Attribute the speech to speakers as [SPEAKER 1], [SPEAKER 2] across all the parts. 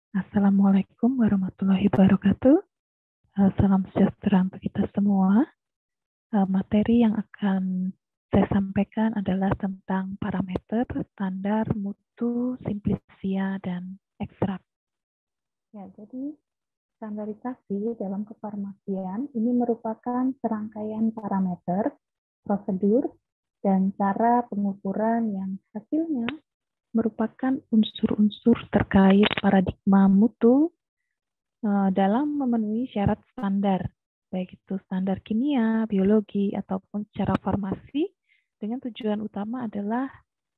[SPEAKER 1] Assalamualaikum warahmatullahi wabarakatuh. Salam sejahtera untuk kita semua. Materi yang akan saya sampaikan adalah tentang parameter, standar, mutu, simplisia, dan ekstrak. Ya, jadi standarisasi dalam kefarmasian ini merupakan serangkaian parameter, prosedur, dan cara pengukuran yang hasilnya merupakan unsur-unsur terkait paradigma mutu dalam memenuhi syarat standar, baik itu standar kimia, biologi, ataupun secara farmasi, dengan tujuan utama adalah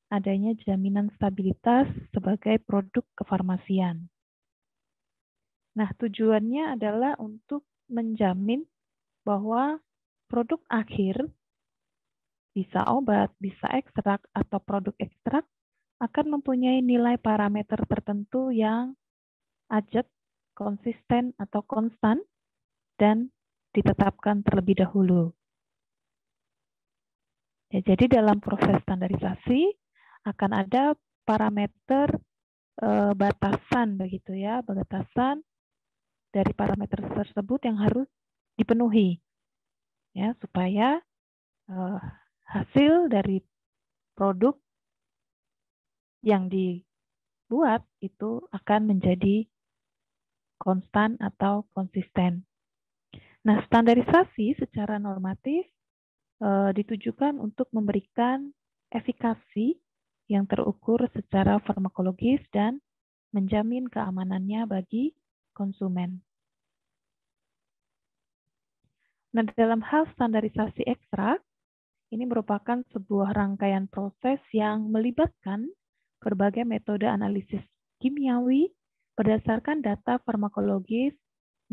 [SPEAKER 1] adanya jaminan stabilitas sebagai produk kefarmasian. Nah, tujuannya adalah untuk menjamin bahwa produk akhir, bisa obat, bisa ekstrak, atau produk ekstrak, akan mempunyai nilai parameter tertentu yang ajak, konsisten, atau konstan, dan ditetapkan terlebih dahulu. Ya, jadi dalam proses standarisasi akan ada parameter batasan begitu ya, batasan dari parameter tersebut yang harus dipenuhi ya supaya hasil dari produk yang dibuat itu akan menjadi konstan atau konsisten. Nah, standarisasi secara normatif ditujukan untuk memberikan efikasi yang terukur secara farmakologis dan menjamin keamanannya bagi konsumen. Nah, dalam hal standarisasi ekstrak, ini merupakan sebuah rangkaian proses yang melibatkan berbagai metode analisis kimiawi berdasarkan data farmakologis,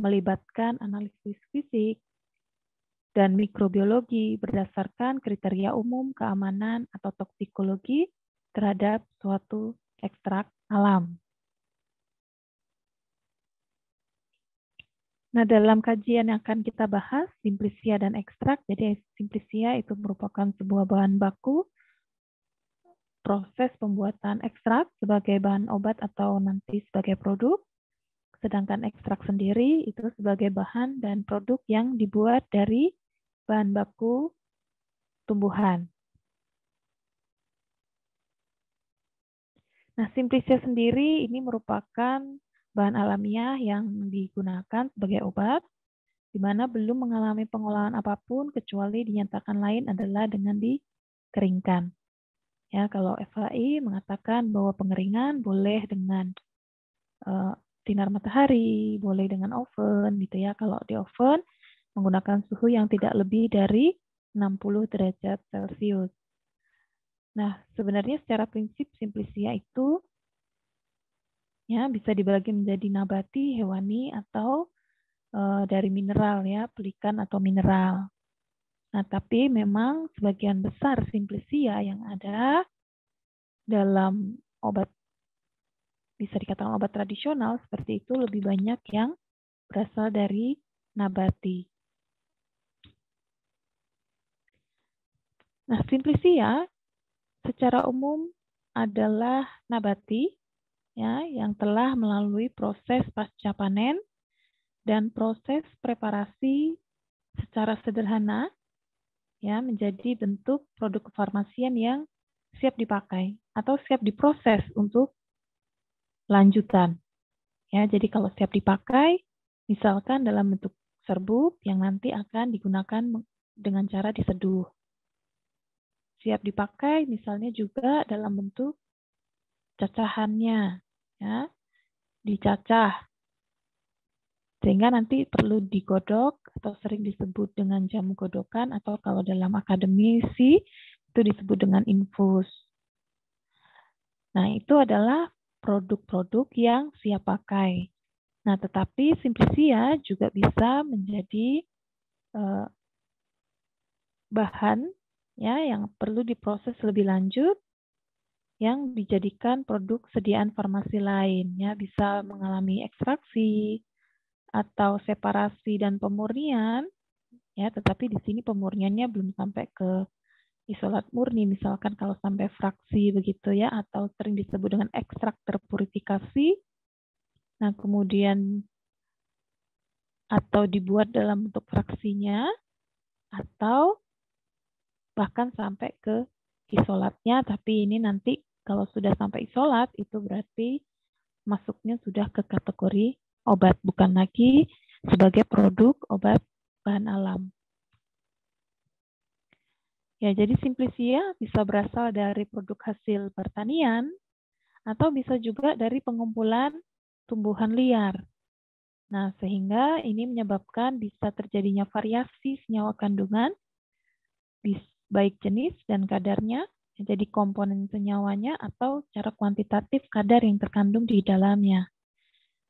[SPEAKER 1] melibatkan analisis fisik, dan mikrobiologi berdasarkan kriteria umum keamanan atau toksikologi terhadap suatu ekstrak alam. Nah, dalam kajian yang akan kita bahas, simplisia dan ekstrak, jadi simplisia itu merupakan sebuah bahan baku, proses pembuatan ekstrak sebagai bahan obat atau nanti sebagai produk, sedangkan ekstrak sendiri itu sebagai bahan dan produk yang dibuat dari bahan baku tumbuhan. Nah, simplisia sendiri ini merupakan bahan alamiah yang digunakan sebagai obat, di mana belum mengalami pengolahan apapun kecuali dinyatakan lain adalah dengan dikeringkan. Ya, kalau FHI mengatakan bahwa pengeringan boleh dengan sinar matahari, boleh dengan oven, gitu ya. Kalau di oven menggunakan suhu yang tidak lebih dari 60 derajat Celcius. Nah, sebenarnya secara prinsip simplisia itu ya bisa dibagi menjadi nabati, hewani, atau dari mineral ya, pelikan atau mineral. Nah, tapi memang sebagian besar simplisia yang ada dalam obat, bisa dikatakan obat tradisional seperti itu, lebih banyak yang berasal dari nabati. Nah, simplisia secara umum adalah nabati ya yang telah melalui proses pasca panen dan proses preparasi secara sederhana ya menjadi bentuk produk kefarmasian yang siap dipakai atau siap diproses untuk lanjutan. Ya, jadi kalau siap dipakai, misalkan dalam bentuk serbuk yang nanti akan digunakan dengan cara diseduh. Siap dipakai misalnya juga dalam bentuk cacahannya, ya, dicacah. Sehingga nanti perlu digodok atau sering disebut dengan jamu godokan atau kalau dalam akademisi itu disebut dengan infus. Nah, itu adalah produk-produk yang siap pakai. Nah, tetapi simplisia juga bisa menjadi bahan ya yang perlu diproses lebih lanjut yang dijadikan produk sediaan farmasi lain ya, bisa mengalami ekstraksi atau separasi dan pemurnian ya, tetapi di sini pemurniannya belum sampai ke isolat murni, misalkan kalau sampai fraksi begitu ya, atau sering disebut dengan ekstrak terpurifikasi, Nah, kemudian atau dibuat dalam bentuk fraksinya, atau bahkan sampai ke isolatnya, tapi ini nanti kalau sudah sampai isolat, itu berarti masuknya sudah ke kategori obat, bukan lagi sebagai produk obat bahan alam. Ya, jadi Simplicia bisa berasal dari produk hasil pertanian atau bisa juga dari pengumpulan tumbuhan liar. Nah, sehingga ini menyebabkan bisa terjadinya variasi senyawa kandungan, baik jenis dan kadarnya, jadi komponen senyawanya atau secara kuantitatif kadar yang terkandung di dalamnya.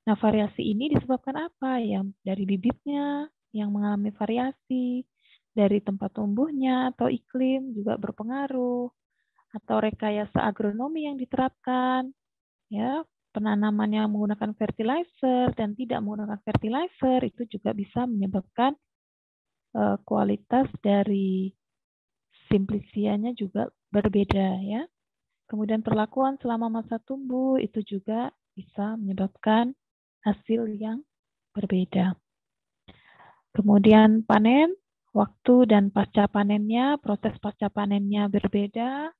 [SPEAKER 1] Nah, variasi ini disebabkan apa? Ya, dari bibitnya yang mengalami variasi, dari tempat tumbuhnya atau iklim juga berpengaruh, atau rekayasa agronomi yang diterapkan, ya, penanaman yang menggunakan fertilizer dan tidak menggunakan fertilizer itu juga bisa menyebabkan kualitas dari Simplicianya juga berbeda, ya. Kemudian perlakuan selama masa tumbuh itu juga bisa menyebabkan hasil yang berbeda. Kemudian panen, waktu dan pasca panennya, proses pasca panennya berbeda,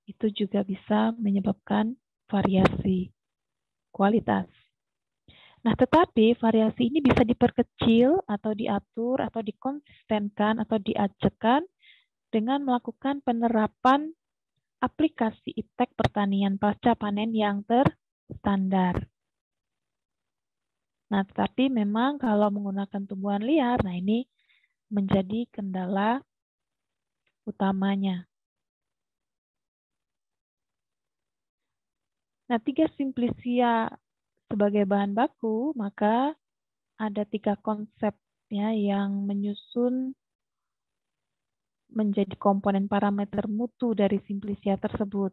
[SPEAKER 1] itu juga bisa menyebabkan variasi kualitas. Nah, tetapi variasi ini bisa diperkecil atau diatur atau dikonsistenkan atau diajakkan dengan melakukan penerapan aplikasi iptek pertanian pasca panen yang terstandar. Nah, tetapi memang kalau menggunakan tumbuhan liar, nah ini menjadi kendala utamanya. Nah, 3 Simplicia sebagai bahan baku, maka ada 3 konsep ya yang menyusun menjadi komponen parameter mutu dari Simplicia tersebut,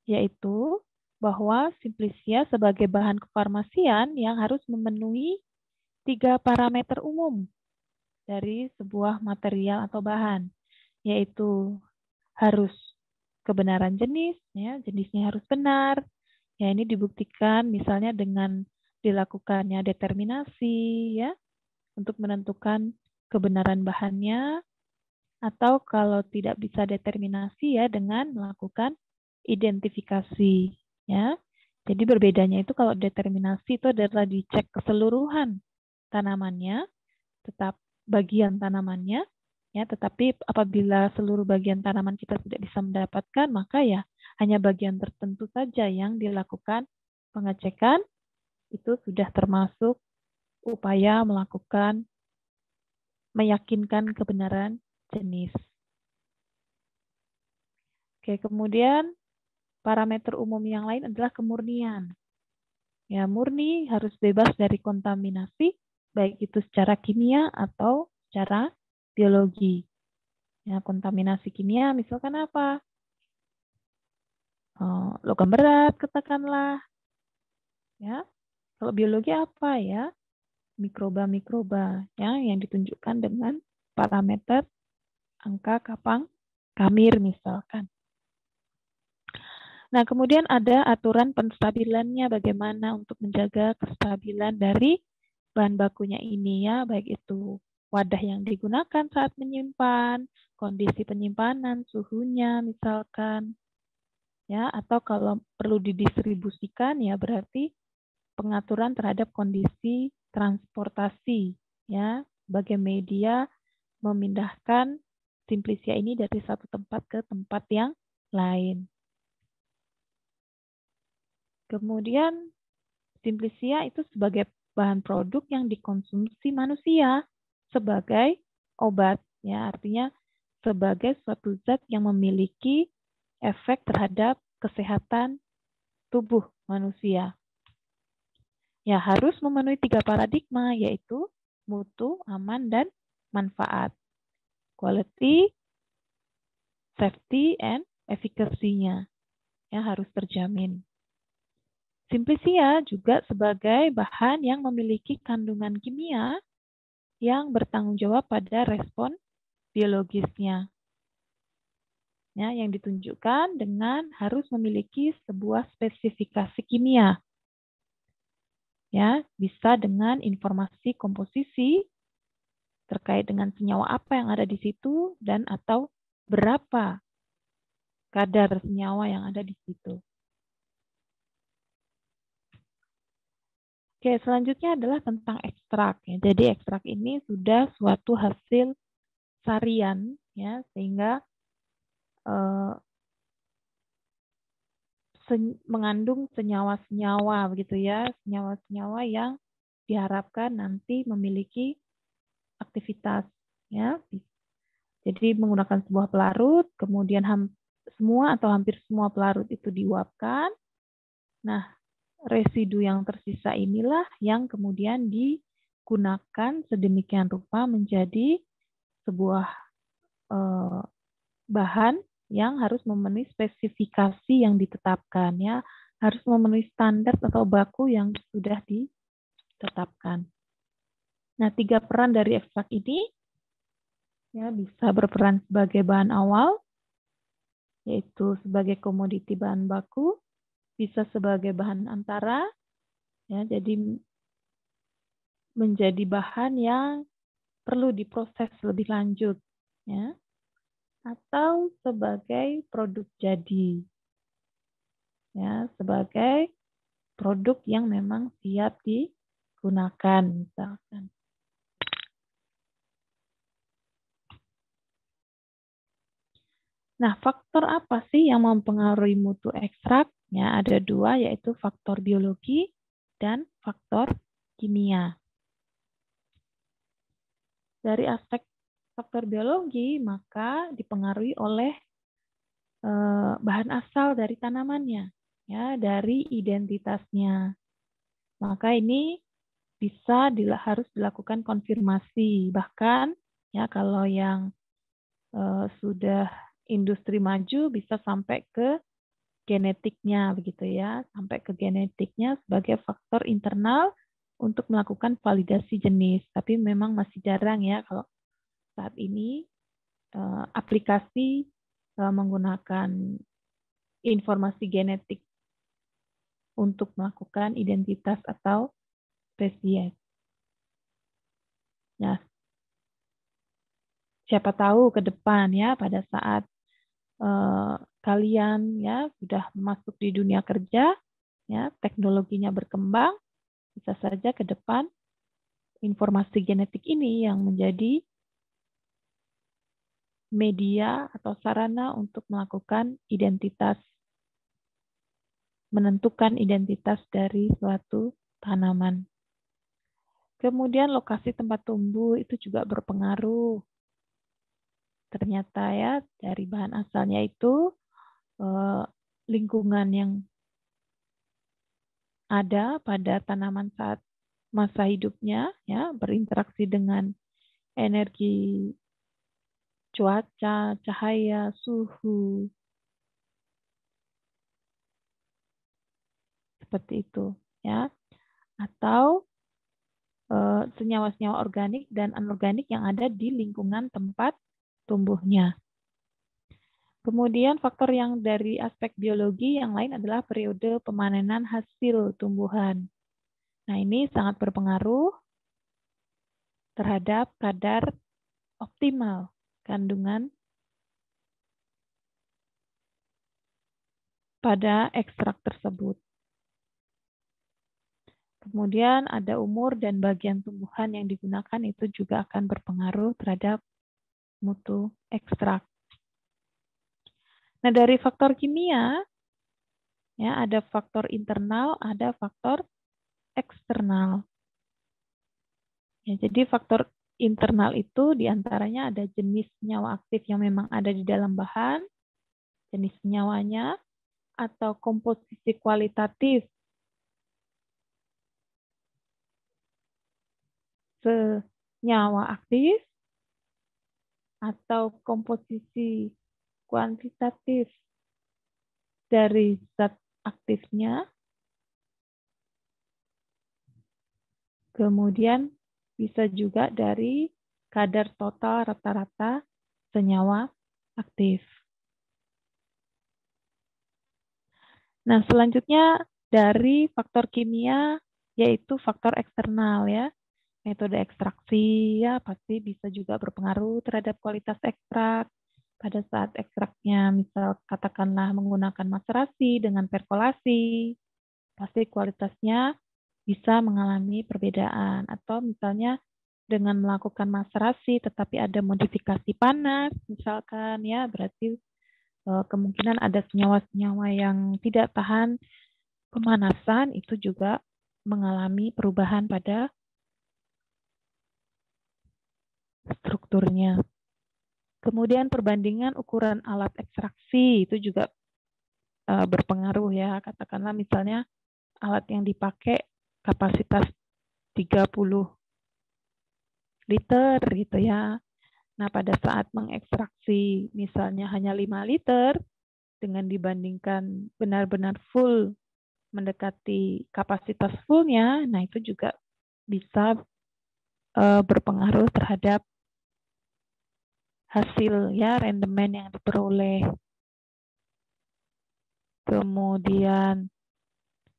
[SPEAKER 1] yaitu bahwa Simplicia sebagai bahan kefarmasian yang harus memenuhi 3 parameter umum dari sebuah material atau bahan, yaitu harus kebenaran jenis, ya, jenisnya harus benar. Ya, ini dibuktikan misalnya dengan dilakukannya determinasi, ya, untuk menentukan kebenaran bahannya, atau kalau tidak bisa determinasi ya dengan melakukan identifikasi, ya. Jadi berbedanya itu kalau determinasi itu adalah dicek keseluruhan tanamannya, tetap bagian tanamannya, ya, tetapi apabila seluruh bagian tanaman kita tidak bisa mendapatkan, maka ya hanya bagian tertentu saja yang dilakukan pengecekan, itu sudah termasuk upaya melakukan meyakinkan kebenaran jenis. Oke, kemudian parameter umum yang lain adalah kemurnian. Ya, murni harus bebas dari kontaminasi, baik itu secara kimia atau secara biologi. Ya, kontaminasi kimia misalkan apa? Logam berat katakanlah. Ya, kalau biologi apa ya? Mikroba-mikroba ya, yang ditunjukkan dengan parameter angka kapang kamir misalkan. Nah, kemudian ada aturan penstabilannya, bagaimana untuk menjaga kestabilan dari bahan bakunya ini ya, baik itu wadah yang digunakan saat menyimpan, kondisi penyimpanan, suhunya misalkan, ya, atau kalau perlu didistribusikan ya berarti pengaturan terhadap kondisi transportasi, ya, sebagai media memindahkan Simplicia ini dari satu tempat ke tempat yang lain. Kemudian Simplicia itu sebagai bahan produk yang dikonsumsi manusia sebagai obat, ya, artinya sebagai suatu zat yang memiliki efek terhadap kesehatan tubuh manusia. Ya, harus memenuhi 3 paradigma, yaitu mutu, aman, dan manfaat. Quality, safety, and efficacy-nya ya harus terjamin. Simplicia juga sebagai bahan yang memiliki kandungan kimia yang bertanggung jawab pada respon biologisnya. Ya, yang ditunjukkan dengan harus memiliki sebuah spesifikasi kimia. Ya, bisa dengan informasi komposisi terkait dengan senyawa apa yang ada di situ dan atau berapa kadar senyawa yang ada di situ. Oke, selanjutnya adalah tentang ekstrak. Ya. Jadi ekstrak ini sudah suatu hasil sarian, ya, sehingga mengandung senyawa-senyawa begitu ya, senyawa-senyawa yang diharapkan nanti memiliki aktivitas, ya. Jadi menggunakan sebuah pelarut, kemudian semua atau hampir semua pelarut itu diuapkan. Nah, residu yang tersisa inilah yang kemudian digunakan sedemikian rupa menjadi sebuah bahan yang harus memenuhi spesifikasi yang ditetapkan, ya, harus memenuhi standar atau baku yang sudah ditetapkan. Nah, 3 peran dari ekstrak ini ya bisa berperan sebagai bahan awal, yaitu sebagai komoditi bahan baku, bisa sebagai bahan antara, ya, jadi menjadi bahan yang perlu diproses lebih lanjut, ya, atau sebagai produk jadi, ya, sebagai produk yang memang siap digunakan, misalkan. Nah, faktor apa sih yang mempengaruhi mutu ekstrak? Ya, ada 2, yaitu faktor biologi dan faktor kimia. Dari aspek faktor biologi, maka dipengaruhi oleh bahan asal dari tanamannya, ya, dari identitasnya. Maka ini harus dilakukan konfirmasi. Bahkan, ya, kalau yang sudah industri maju bisa sampai ke genetiknya begitu ya, sampai ke genetiknya sebagai faktor internal untuk melakukan validasi jenis. Tapi memang masih jarang ya kalau saat ini aplikasi menggunakan informasi genetik untuk melakukan identitas atau spesies. Nah, siapa tahu ke depan ya pada saat kalian ya sudah masuk di dunia kerja, ya teknologinya berkembang, bisa saja ke depan informasi genetik ini yang menjadi media atau sarana untuk melakukan identitas, menentukan identitas dari suatu tanaman. Kemudian lokasi tempat tumbuh itu juga berpengaruh. Ternyata ya dari bahan asalnya itu lingkungan yang ada pada tanaman saat masa hidupnya ya berinteraksi dengan energi cuaca, cahaya, suhu, seperti itu ya. Atau senyawa-senyawa organik dan anorganik yang ada di lingkungan tempat tumbuhnya. Kemudian faktor yang dari aspek biologi yang lain adalah periode pemanenan hasil tumbuhan. Nah, ini sangat berpengaruh terhadap kadar optimal kandungan pada ekstrak tersebut. Kemudian ada umur dan bagian tumbuhan yang digunakan itu juga akan berpengaruh terhadap mutu ekstrak. Nah, dari faktor kimia, ya ada faktor internal, ada faktor eksternal. Ya, jadi faktor internal itu diantaranya ada jenis senyawa aktif yang memang ada di dalam bahan, jenis senyawanya, atau komposisi kualitatif senyawa aktif, atau komposisi kuantitatif dari zat aktifnya, kemudian bisa juga dari kadar total rata-rata senyawa aktif. Nah, selanjutnya dari faktor kimia yaitu faktor eksternal ya. Metode ekstraksi ya pasti bisa juga berpengaruh terhadap kualitas ekstrak. Pada saat ekstraknya misal katakanlah menggunakan macerasi dengan perkolasi, pasti kualitasnya bisa mengalami perbedaan. Atau misalnya dengan melakukan macerasi tetapi ada modifikasi panas misalkan ya, berarti kemungkinan ada senyawa-senyawa yang tidak tahan pemanasan itu juga mengalami perubahan pada strukturnya. Kemudian perbandingan ukuran alat ekstraksi itu juga berpengaruh ya. Katakanlah misalnya alat yang dipakai kapasitas 30 liter gitu ya. Nah, pada saat mengekstraksi misalnya hanya 5 liter dengan dibandingkan benar-benar full mendekati kapasitas fullnya, nah itu juga bisa berpengaruh terhadap hasil ya rendemen yang diperoleh. Kemudian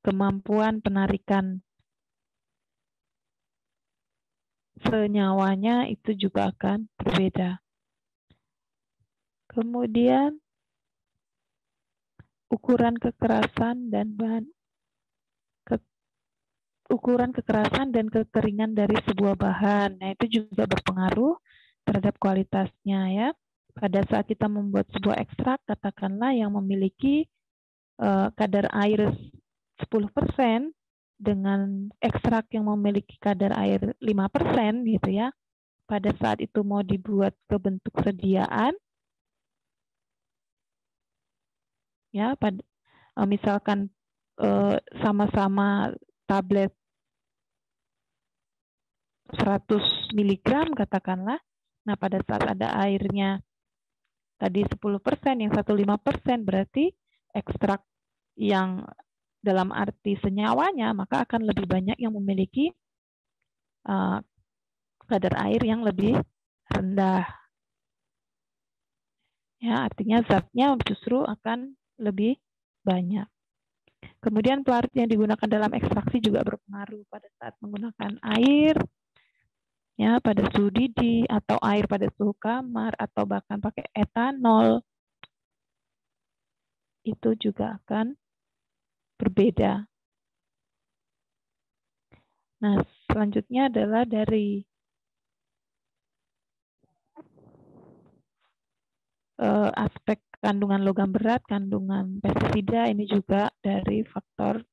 [SPEAKER 1] kemampuan penarikan senyawanya itu juga akan berbeda. Kemudian ukuran kekerasan dan kekeringan dari sebuah bahan. Nah, itu juga berpengaruh terhadap kualitasnya ya. Pada saat kita membuat sebuah ekstrak, katakanlah yang memiliki kadar air 10% dengan ekstrak yang memiliki kadar air 5% gitu ya. Pada saat itu mau dibuat ke bentuk sediaan, ya, misalkan sama-sama tablet 100 mg katakanlah. Nah, pada saat ada airnya tadi 10%, yang satu 5%, berarti ekstrak yang dalam arti senyawanya maka akan lebih banyak yang memiliki kadar air yang lebih rendah. Ya, artinya zatnya justru akan lebih banyak. Kemudian pelarut yang digunakan dalam ekstraksi juga berpengaruh pada saat menggunakan air, ya pada suhu didih atau air pada suhu kamar atau bahkan pakai etanol, itu juga akan berbeda. Nah, selanjutnya adalah dari aspek kandungan logam berat, kandungan pestisida, ini juga dari faktor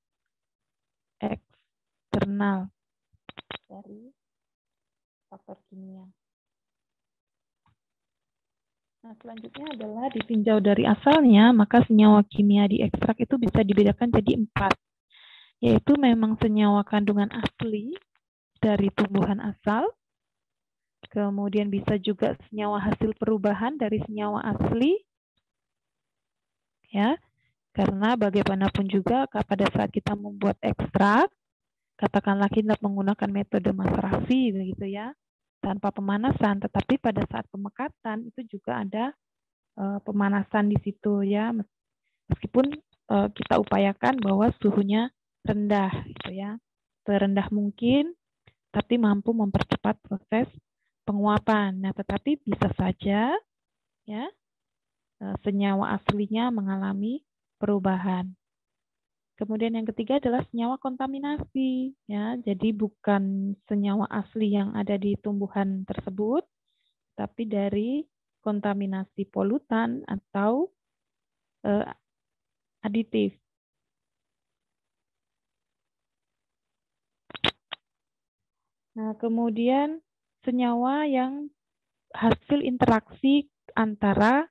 [SPEAKER 1] eksternal dari faktor kimia. Nah, selanjutnya adalah ditinjau dari asalnya, maka senyawa kimia di ekstrak itu bisa dibedakan jadi 4, yaitu memang senyawa kandungan asli dari tumbuhan asal, kemudian bisa juga senyawa hasil perubahan dari senyawa asli, ya, karena bagaimanapun juga pada saat kita membuat ekstrak, katakanlah kita menggunakan metode macerasi begitu ya, tanpa pemanasan, tetapi pada saat pemekatan itu juga ada pemanasan di situ ya, meskipun kita upayakan bahwa suhunya rendah gitu ya, serendah mungkin, tapi mampu mempercepat proses penguapan. Nah, tetapi bisa saja ya senyawa aslinya mengalami perubahan. Kemudian yang ketiga adalah senyawa kontaminasi ya. Jadi bukan senyawa asli yang ada di tumbuhan tersebut, tapi dari kontaminasi polutan atau aditif. Nah, kemudian senyawa yang hasil interaksi antara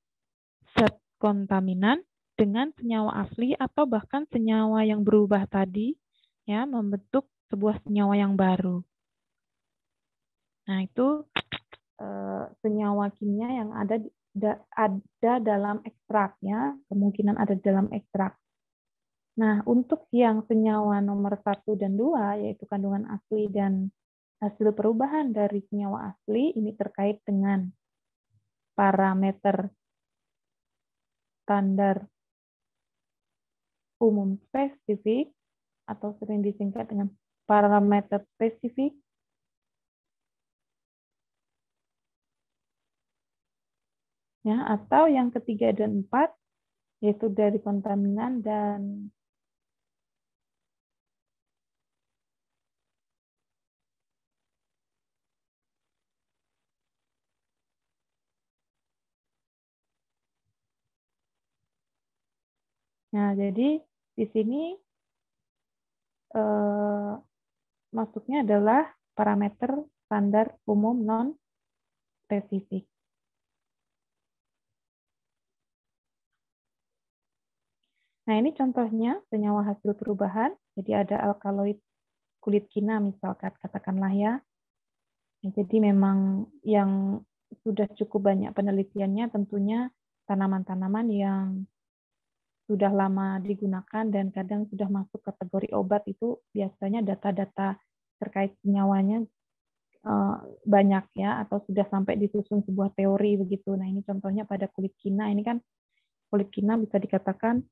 [SPEAKER 1] zat kontaminan dengan senyawa asli atau bahkan senyawa yang berubah tadi ya membentuk sebuah senyawa yang baru. Nah, itu senyawa kimia yang ada dalam ekstrak ya, kemungkinan ada dalam ekstrak. Nah, untuk yang senyawa nomor 1 dan 2 yaitu kandungan asli dan hasil perubahan dari senyawa asli, ini terkait dengan parameter standar umum spesifik atau sering disingkat dengan parameter spesifik, ya, atau yang ketiga dan empat, yaitu dari kontaminan dan nah, jadi di sini masuknya adalah parameter standar umum non-spesifik. Nah, ini contohnya senyawa hasil perubahan. Jadi ada alkaloid kulit kina misalkan, katakanlah ya. Jadi memang yang sudah cukup banyak penelitiannya tentunya tanaman-tanaman yang sudah lama digunakan dan kadang sudah masuk kategori obat, itu biasanya data-data terkait senyawanya banyak ya, atau sudah sampai disusun sebuah teori begitu. Nah, ini contohnya pada kulit kina. Ini kan kulit kina bisa dikatakan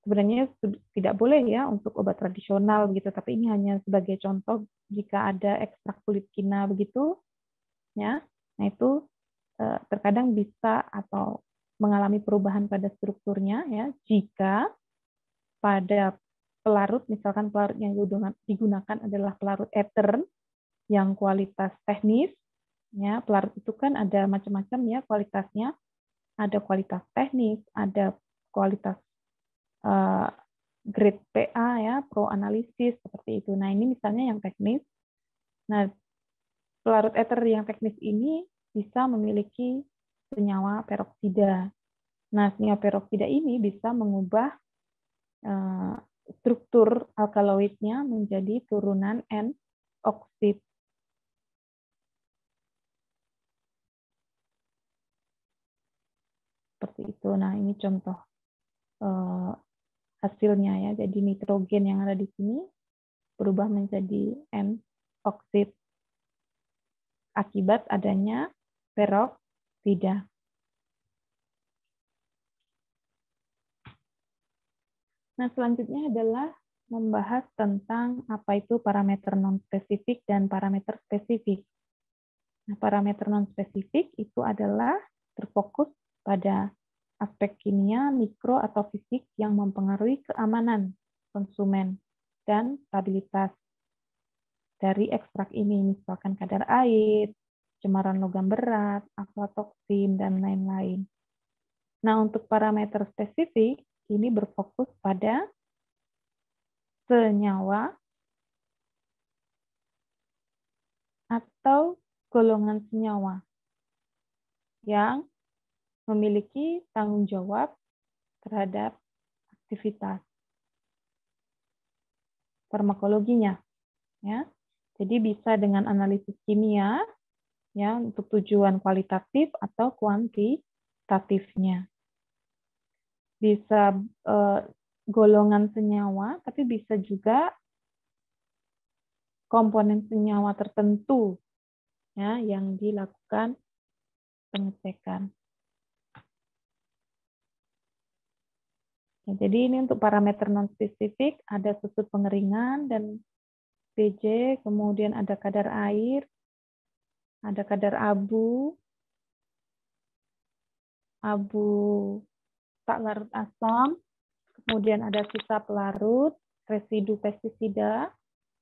[SPEAKER 1] sebenarnya tidak boleh ya untuk obat tradisional begitu, tapi ini hanya sebagai contoh jika ada ekstrak kulit kina begitu ya. Nah, itu terkadang bisa atau mengalami perubahan pada strukturnya ya jika pada pelarut, misalkan pelarut yang digunakan adalah pelarut ether yang kualitas teknis ya. Pelarut itu kan ada macam-macam ya kualitasnya, ada kualitas teknis, ada kualitas grade PA ya, pro analisis seperti itu. Nah, ini misalnya yang teknis. Nah, pelarut ether yang teknis ini bisa memiliki senyawa peroksida. Nah, senyawa peroksida ini bisa mengubah struktur alkaloidnya menjadi turunan N-oksid. Seperti itu. Nah, ini contoh hasilnya ya. Jadi nitrogen yang ada di sini berubah menjadi N-oksid akibat adanya peroksida. Nah, selanjutnya adalah membahas tentang apa itu parameter non-spesifik dan parameter spesifik. Nah, parameter non-spesifik itu adalah terfokus pada aspek kimia, mikro, atau fisik yang mempengaruhi keamanan konsumen dan stabilitas dari ekstrak ini, misalkan kadar air, cemaran logam berat, aflatoksin, dan lain-lain. Nah, untuk parameter spesifik, ini berfokus pada senyawa atau golongan senyawa yang memiliki tanggung jawab terhadap aktivitas farmakologinya, ya. Jadi bisa dengan analisis kimia, ya, untuk tujuan kualitatif atau kuantitatifnya. Bisa golongan senyawa, tapi bisa juga komponen senyawa tertentu, ya, yang dilakukan pengecekan. Jadi ini untuk parameter non-spesifik, ada susut pengeringan dan PJ, kemudian ada kadar air, ada kadar abu tak larut asam, kemudian ada sisa pelarut, residu pestisida,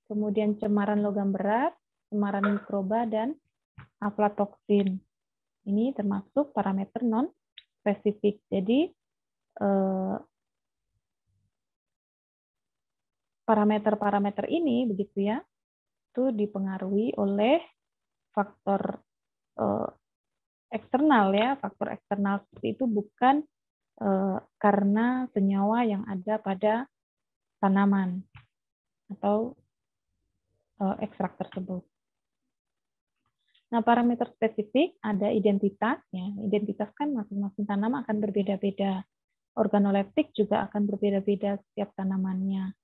[SPEAKER 1] kemudian cemaran logam berat, cemaran mikroba, dan aflatoksin. Ini termasuk parameter non-spesifik. Jadi, parameter-parameter ini begitu ya, itu dipengaruhi oleh faktor eksternal ya, faktor eksternal seperti itu bukan karena senyawa yang ada pada tanaman atau ekstrak tersebut. Nah, parameter spesifik ada identitas ya. Identitas kan masing-masing tanaman akan berbeda-beda. Organoleptik juga akan berbeda-beda setiap tanamannya.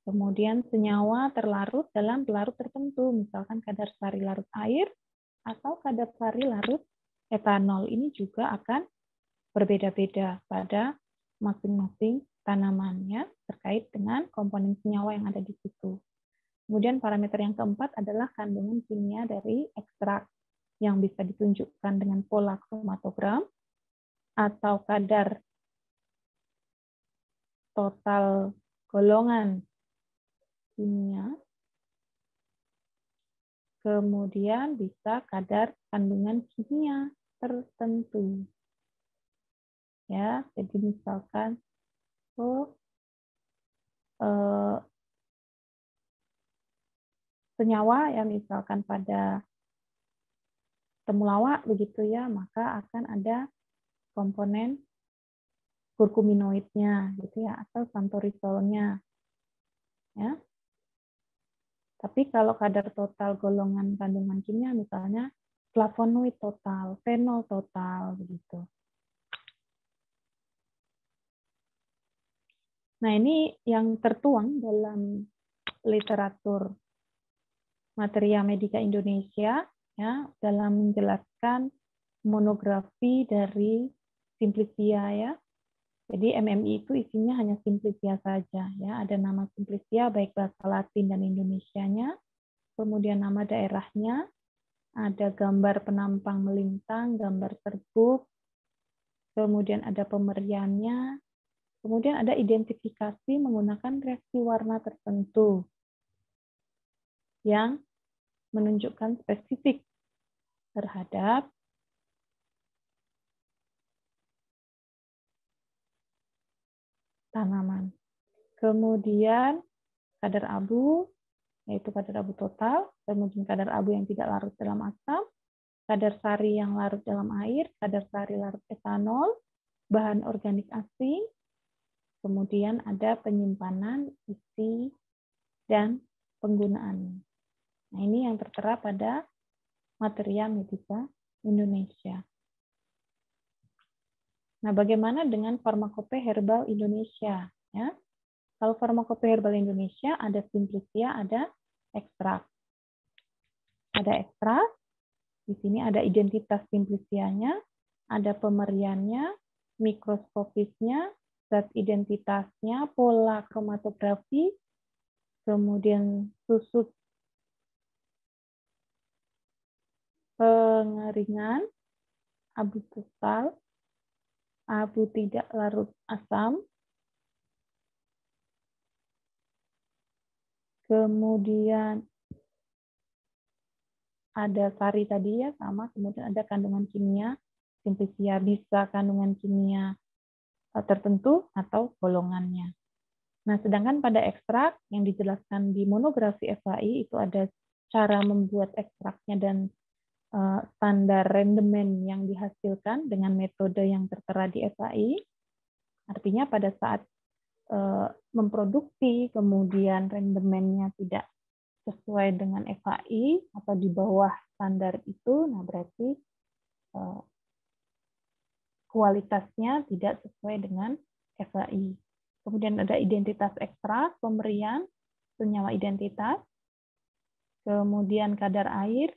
[SPEAKER 1] Kemudian senyawa terlarut dalam pelarut tertentu, misalkan kadar sari larut air atau kadar sari larut etanol. Ini juga akan berbeda-beda pada masing-masing tanamannya terkait dengan komponen senyawa yang ada di situ. Kemudian parameter yang keempat adalah kandungan kimia dari ekstrak yang bisa ditunjukkan dengan pola kromatogram atau kadar total golongan kimia. Kemudian bisa kadar kandungan kimia tertentu. Ya, jadi misalkan senyawa ya misalkan pada temulawak begitu ya, maka akan ada komponen kurkuminoidnya gitu ya, atau santorisolnya. Ya. Tapi kalau kadar total golongan kandungan kimia misalnya flavonoid total, fenol total begitu. Nah, ini yang tertuang dalam literatur Materia Medica Indonesia ya dalam menjelaskan monografi dari Simplicia ya. Jadi MMI itu isinya hanya Simplicia saja ya. Ada nama Simplicia baik bahasa Latin dan Indonesianya, kemudian nama daerahnya, ada gambar penampang melintang, gambar serbuk, kemudian ada pemeriannya, kemudian ada identifikasi menggunakan reaksi warna tertentu yang menunjukkan spesifik terhadap tanaman. Kemudian kadar abu, yaitu kadar abu total, kemudian kadar abu yang tidak larut dalam asam, kadar sari yang larut dalam air, kadar sari larut etanol, bahan organik asing, kemudian ada penyimpanan, isi, dan penggunaan. Nah, ini yang tertera pada Materia Medica Indonesia. Nah, bagaimana dengan Farmakope Herbal Indonesia? Ya, kalau Farmakope Herbal Indonesia ada Simplicia, ada ekstrak. Ada ekstrak, di sini ada identitas Simplicianya, ada pemeriannya, mikroskopisnya, zat identitasnya, pola kromatografi, kemudian susut pengeringan, abu total, abu tidak larut asam, kemudian ada sari tadi ya sama, kemudian ada kandungan kimia, Simplicia bisa kandungan kimia tertentu atau golongannya. Nah, sedangkan pada ekstrak yang dijelaskan di monografi FAI itu ada cara membuat ekstraknya dan standar rendemen yang dihasilkan dengan metode yang tertera di FAI. Artinya pada saat memproduksi kemudian rendemennya tidak sesuai dengan FAI atau di bawah standar itu, nah berarti kualitasnya tidak sesuai dengan FAI. Kemudian ada identitas ekstrak, pemberian, senyawa identitas, kemudian kadar air,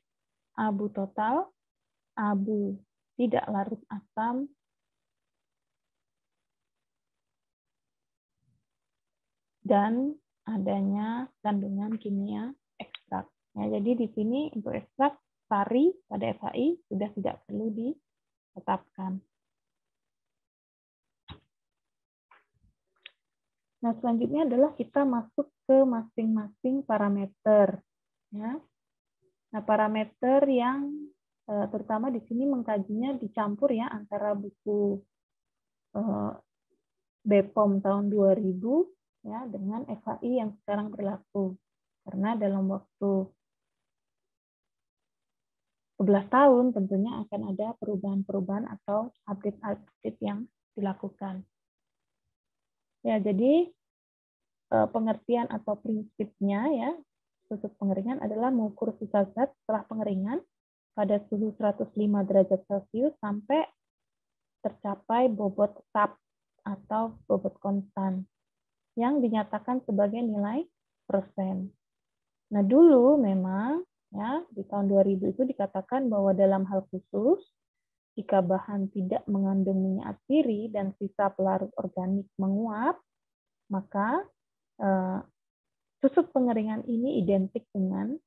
[SPEAKER 1] abu total, abu tidak larut asam, dan adanya kandungan kimia ekstrak. Nah, jadi di sini untuk ekstrak sari pada FAI sudah tidak perlu ditetapkan. Nah, selanjutnya adalah kita masuk ke masing-masing parameter. Ya. Nah, parameter yang terutama di sini mengkajinya dicampur ya antara buku BPOM tahun 2000 ya dengan FAI yang sekarang berlaku. Karena dalam waktu 11 tahun tentunya akan ada perubahan-perubahan atau update-update yang dilakukan. Ya, jadi pengertian atau prinsipnya ya, susut pengeringan adalah mengukur sisa zat setelah pengeringan pada suhu 105 derajat Celcius sampai tercapai bobot tetap atau bobot konstan yang dinyatakan sebagai nilai persen. Nah, dulu memang ya di tahun 2000 itu dikatakan bahwa dalam hal khusus jika bahan tidak mengandung minyak asiri dan sisa pelarut organik menguap, maka susut pengeringan ini identik dengan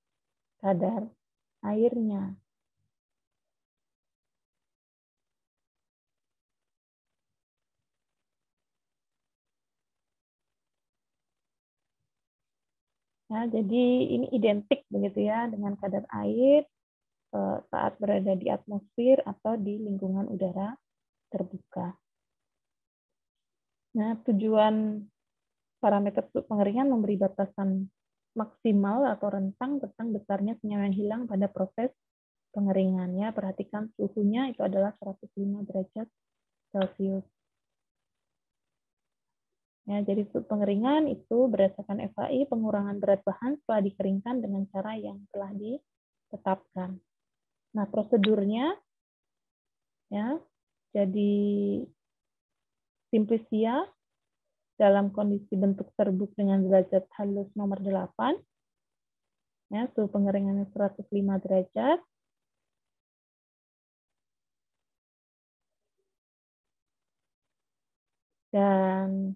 [SPEAKER 1] kadar airnya. Ya, jadi ini identik begitu ya dengan kadar air saat berada di atmosfer atau di lingkungan udara terbuka. Nah, tujuan parameter susut pengeringan memberi batasan maksimal atau rentang tentang besarnya senyawa yang hilang pada proses pengeringannya. Perhatikan suhunya itu adalah 105 derajat Celcius. Ya, jadi susut pengeringan itu berdasarkan FAI pengurangan berat bahan setelah dikeringkan dengan cara yang telah ditetapkan. Nah, prosedurnya ya, jadi simplisia dalam kondisi bentuk serbuk dengan derajat halus nomor 8, ya, suhu pengeringannya 105 derajat. Dan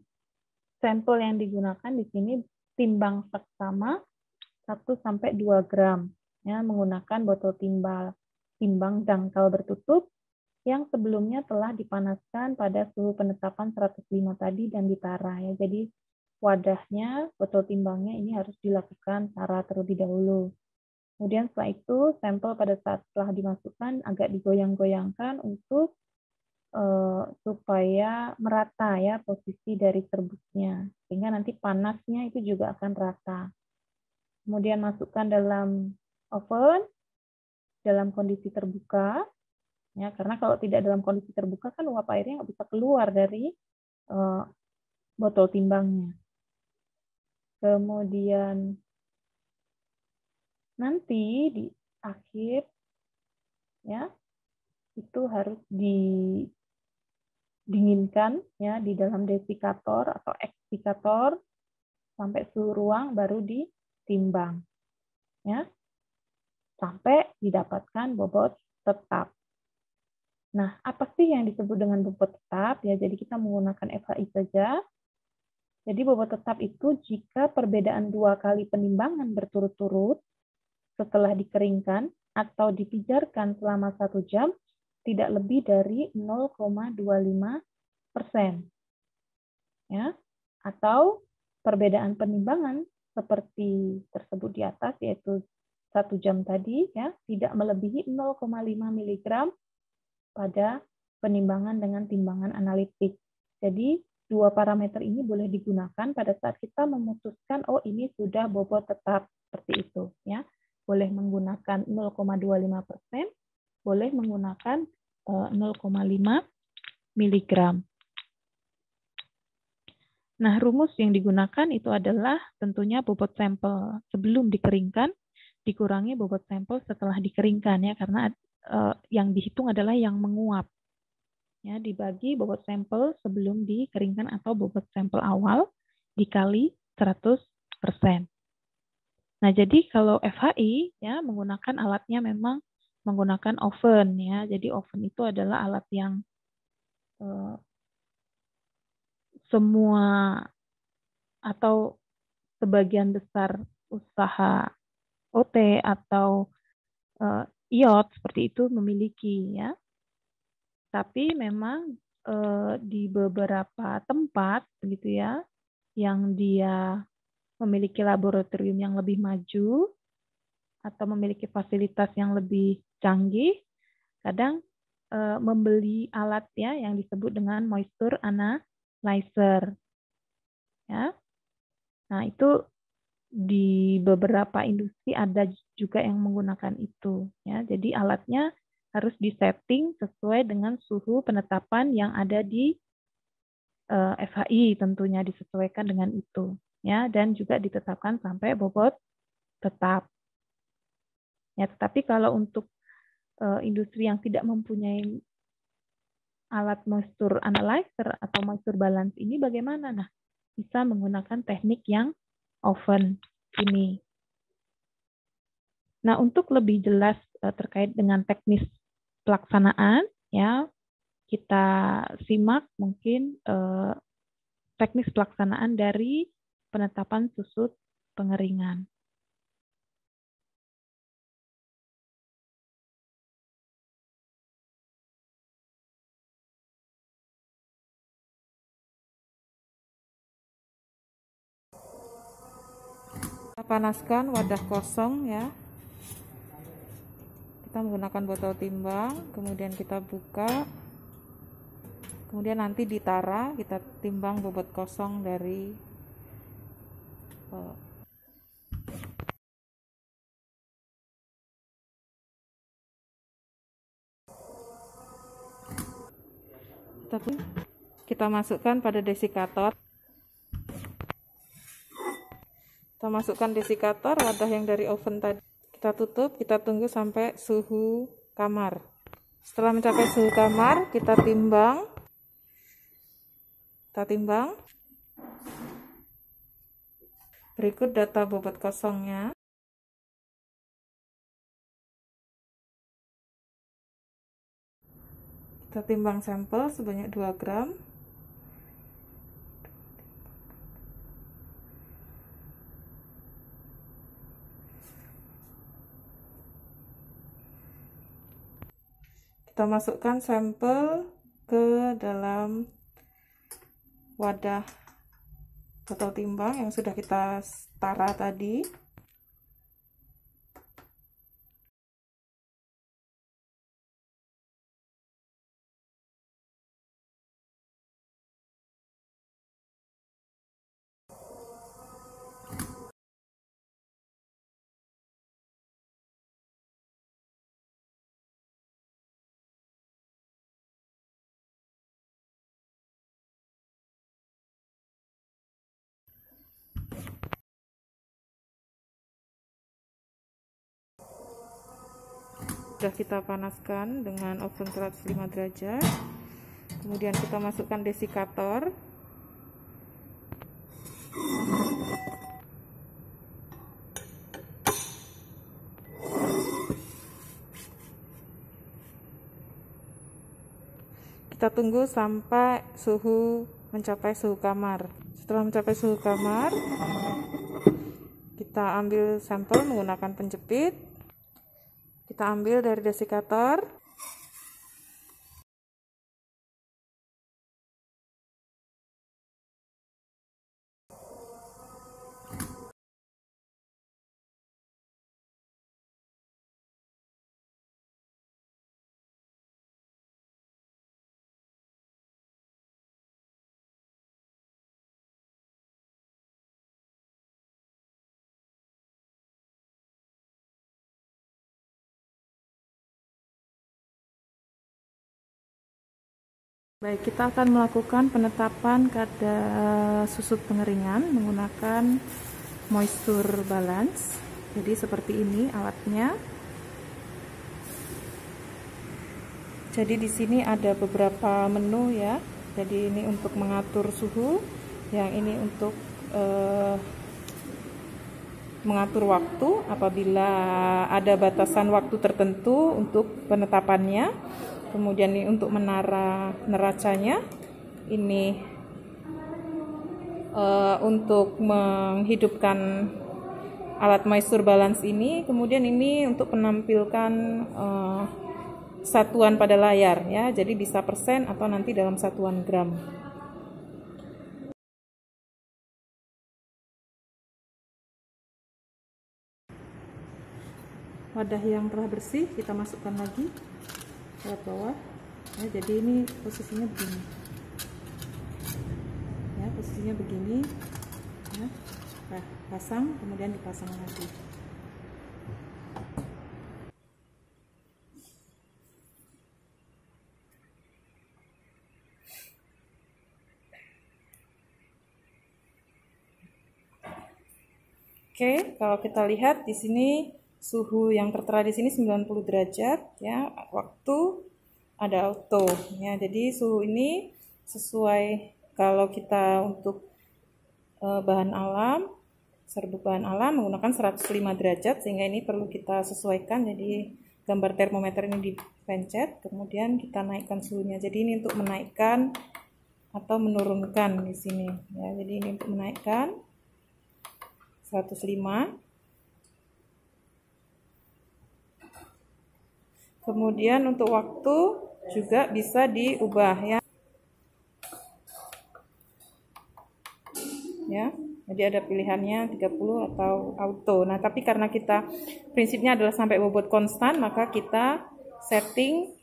[SPEAKER 1] sampel yang digunakan di sini timbang seksama 1-2 gram, ya, menggunakan botol timbang dangkal bertutup yang sebelumnya telah dipanaskan pada suhu penetapan 105 tadi dan ditara. Ya. Jadi wadahnya, botol timbangnya ini harus dilakukan tara terlebih dahulu. Kemudian setelah itu sampel pada saat setelah dimasukkan agak digoyang-goyangkan untuk supaya merata ya posisi dari serbuknya, sehingga nanti panasnya itu juga akan rata. Kemudian masukkan dalam oven dalam kondisi terbuka, ya karena kalau tidak dalam kondisi terbuka kan uap airnya nggak bisa keluar dari botol timbangnya. Kemudian nanti di akhir ya itu harus didinginkan ya di dalam desikator atau eksikator sampai suhu ruang baru ditimbang ya sampai didapatkan bobot tetap. Nah, apa sih yang disebut dengan bobot tetap? Ya, jadi kita menggunakan FHI saja. Jadi bobot tetap itu jika perbedaan 2 kali penimbangan berturut-turut setelah dikeringkan atau dipijarkan selama 1 jam tidak lebih dari 0,25%. Ya, atau perbedaan penimbangan seperti tersebut di atas yaitu 1 jam tadi ya tidak melebihi 0,5 mg pada penimbangan dengan timbangan analitik. Jadi dua parameter ini boleh digunakan pada saat kita memutuskan oh ini sudah bobot tetap seperti itu ya. Boleh menggunakan 0,25%, boleh menggunakan 0,5 mg. Nah, rumus yang digunakan itu adalah tentunya bobot sampel sebelum dikeringkan dikurangi bobot sampel setelah dikeringkan ya karena yang dihitung adalah yang menguap. Ya, dibagi bobot sampel sebelum dikeringkan atau bobot sampel awal dikali 100%. Nah, jadi kalau FHI ya menggunakan alatnya memang menggunakan oven ya. Jadi oven itu adalah alat yang semua atau sebagian besar usaha OT atau IOT seperti itu memiliki ya. Tapi memang di beberapa tempat begitu ya yang dia memiliki laboratorium yang lebih maju atau memiliki fasilitas yang lebih canggih, kadang membeli alat ya yang disebut dengan moisture analyzer. Ya. Nah, itu di beberapa industri ada juga yang menggunakan itu ya. Jadi alatnya harus disetting sesuai dengan suhu penetapan yang ada di FHI tentunya disesuaikan dengan itu ya dan juga ditetapkan sampai bobot tetap. Ya, tetapi kalau untuk industri yang tidak mempunyai alat moisture analyzer atau moisture balance ini bagaimana? Nah, bisa menggunakan teknik yang oven ini. Nah, untuk lebih jelas terkait dengan teknis pelaksanaan, ya kita simak mungkin teknis pelaksanaan dari penetapan susut pengeringan. Kita panaskan wadah kosong ya. Kita menggunakan botol timbang, kemudian kita buka. Kemudian nanti ditara, kita timbang bobot kosong dari kita masukkan pada desikator. Kita masukkan desikator, wadah yang dari oven tadi. Kita tutup, kita tunggu sampai suhu kamar. Setelah mencapai suhu kamar, kita timbang. Berikut data bobot kosongnya. Kita timbang sampel sebanyak 2 gram. Kita masukkan sampel ke dalam wadah botol timbang yang sudah kita tara tadi. Sudah kita panaskan dengan oven 105 derajat. Kemudian kita masukkan desikator. Kita tunggu sampai mencapai suhu kamar. Setelah mencapai suhu kamar, kita ambil sampel menggunakan penjepit. Kita ambil dari desikator. Baik, kita akan melakukan penetapan kadar susut pengeringan menggunakan moisture balance. Jadi seperti ini alatnya. Jadi di sini ada beberapa menu ya. Jadi ini untuk mengatur suhu, yang ini untuk mengatur waktu apabila ada batasan waktu tertentu untuk penetapannya. Kemudian ini untuk menara neracanya, ini untuk menghidupkan alat moisture balance ini. Kemudian ini untuk menampilkan satuan pada layar ya, jadi bisa persen atau nanti dalam satuan gram. Wadah yang telah bersih kita masukkan lagi ke bawah ya, jadi ini posisinya begini ya, posisinya begini ya. Nah, pasang, kemudian dipasang lagi. Oke, kalau kita lihat di sini suhu yang tertera di sini 90 derajat ya, waktu ada auto ya. Jadi suhu ini sesuai kalau kita untuk bahan alam, serbuk bahan alam menggunakan 105 derajat, sehingga ini perlu kita sesuaikan. Jadi gambar termometer ini dipencet, kemudian kita naikkan suhunya. Jadi ini untuk menaikkan
[SPEAKER 2] atau menurunkan di sini ya. Jadi ini untuk menaikkan 105. Kemudian untuk waktu juga bisa diubah ya. Ya. Jadi ada pilihannya 30 atau auto. Nah, tapi karena kita prinsipnya adalah sampai bobot konstan, maka kita setting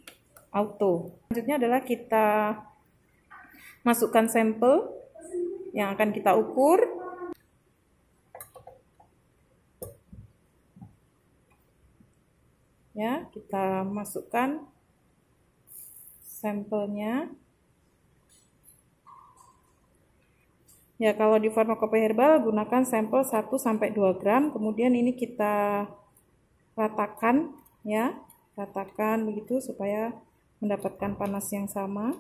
[SPEAKER 2] auto. Selanjutnya adalah kita masukkan sampel yang akan kita ukur. Ya, kita masukkan sampelnya. Ya, kalau di farmakope herbal gunakan sampel 1 sampai 2 gram, kemudian ini kita ratakan ya, ratakan begitu supaya mendapatkan panas yang sama.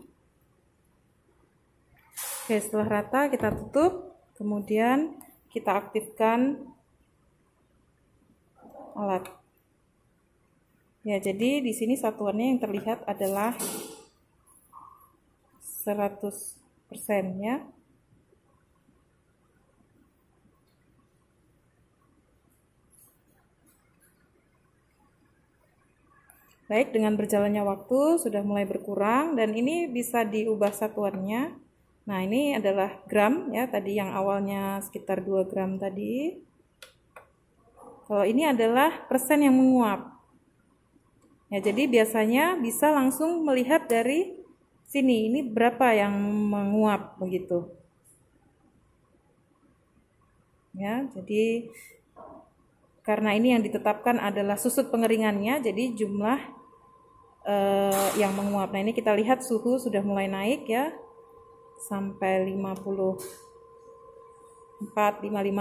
[SPEAKER 2] Oke, setelah rata kita tutup, kemudian kita aktifkan alat. Ya, jadi di sini satuannya yang terlihat adalah 100% ya. Baik, dengan berjalannya waktu sudah mulai berkurang dan ini bisa diubah satuannya. Nah, ini adalah gram ya, tadi yang awalnya sekitar 2 gram tadi. Kalau ini adalah persen yang menguap. Ya, jadi biasanya bisa langsung melihat dari sini, ini berapa yang menguap begitu. Ya, jadi karena ini yang ditetapkan adalah susut pengeringannya, jadi jumlah yang menguap. Nah, ini kita lihat suhu sudah mulai naik ya, sampai 54-55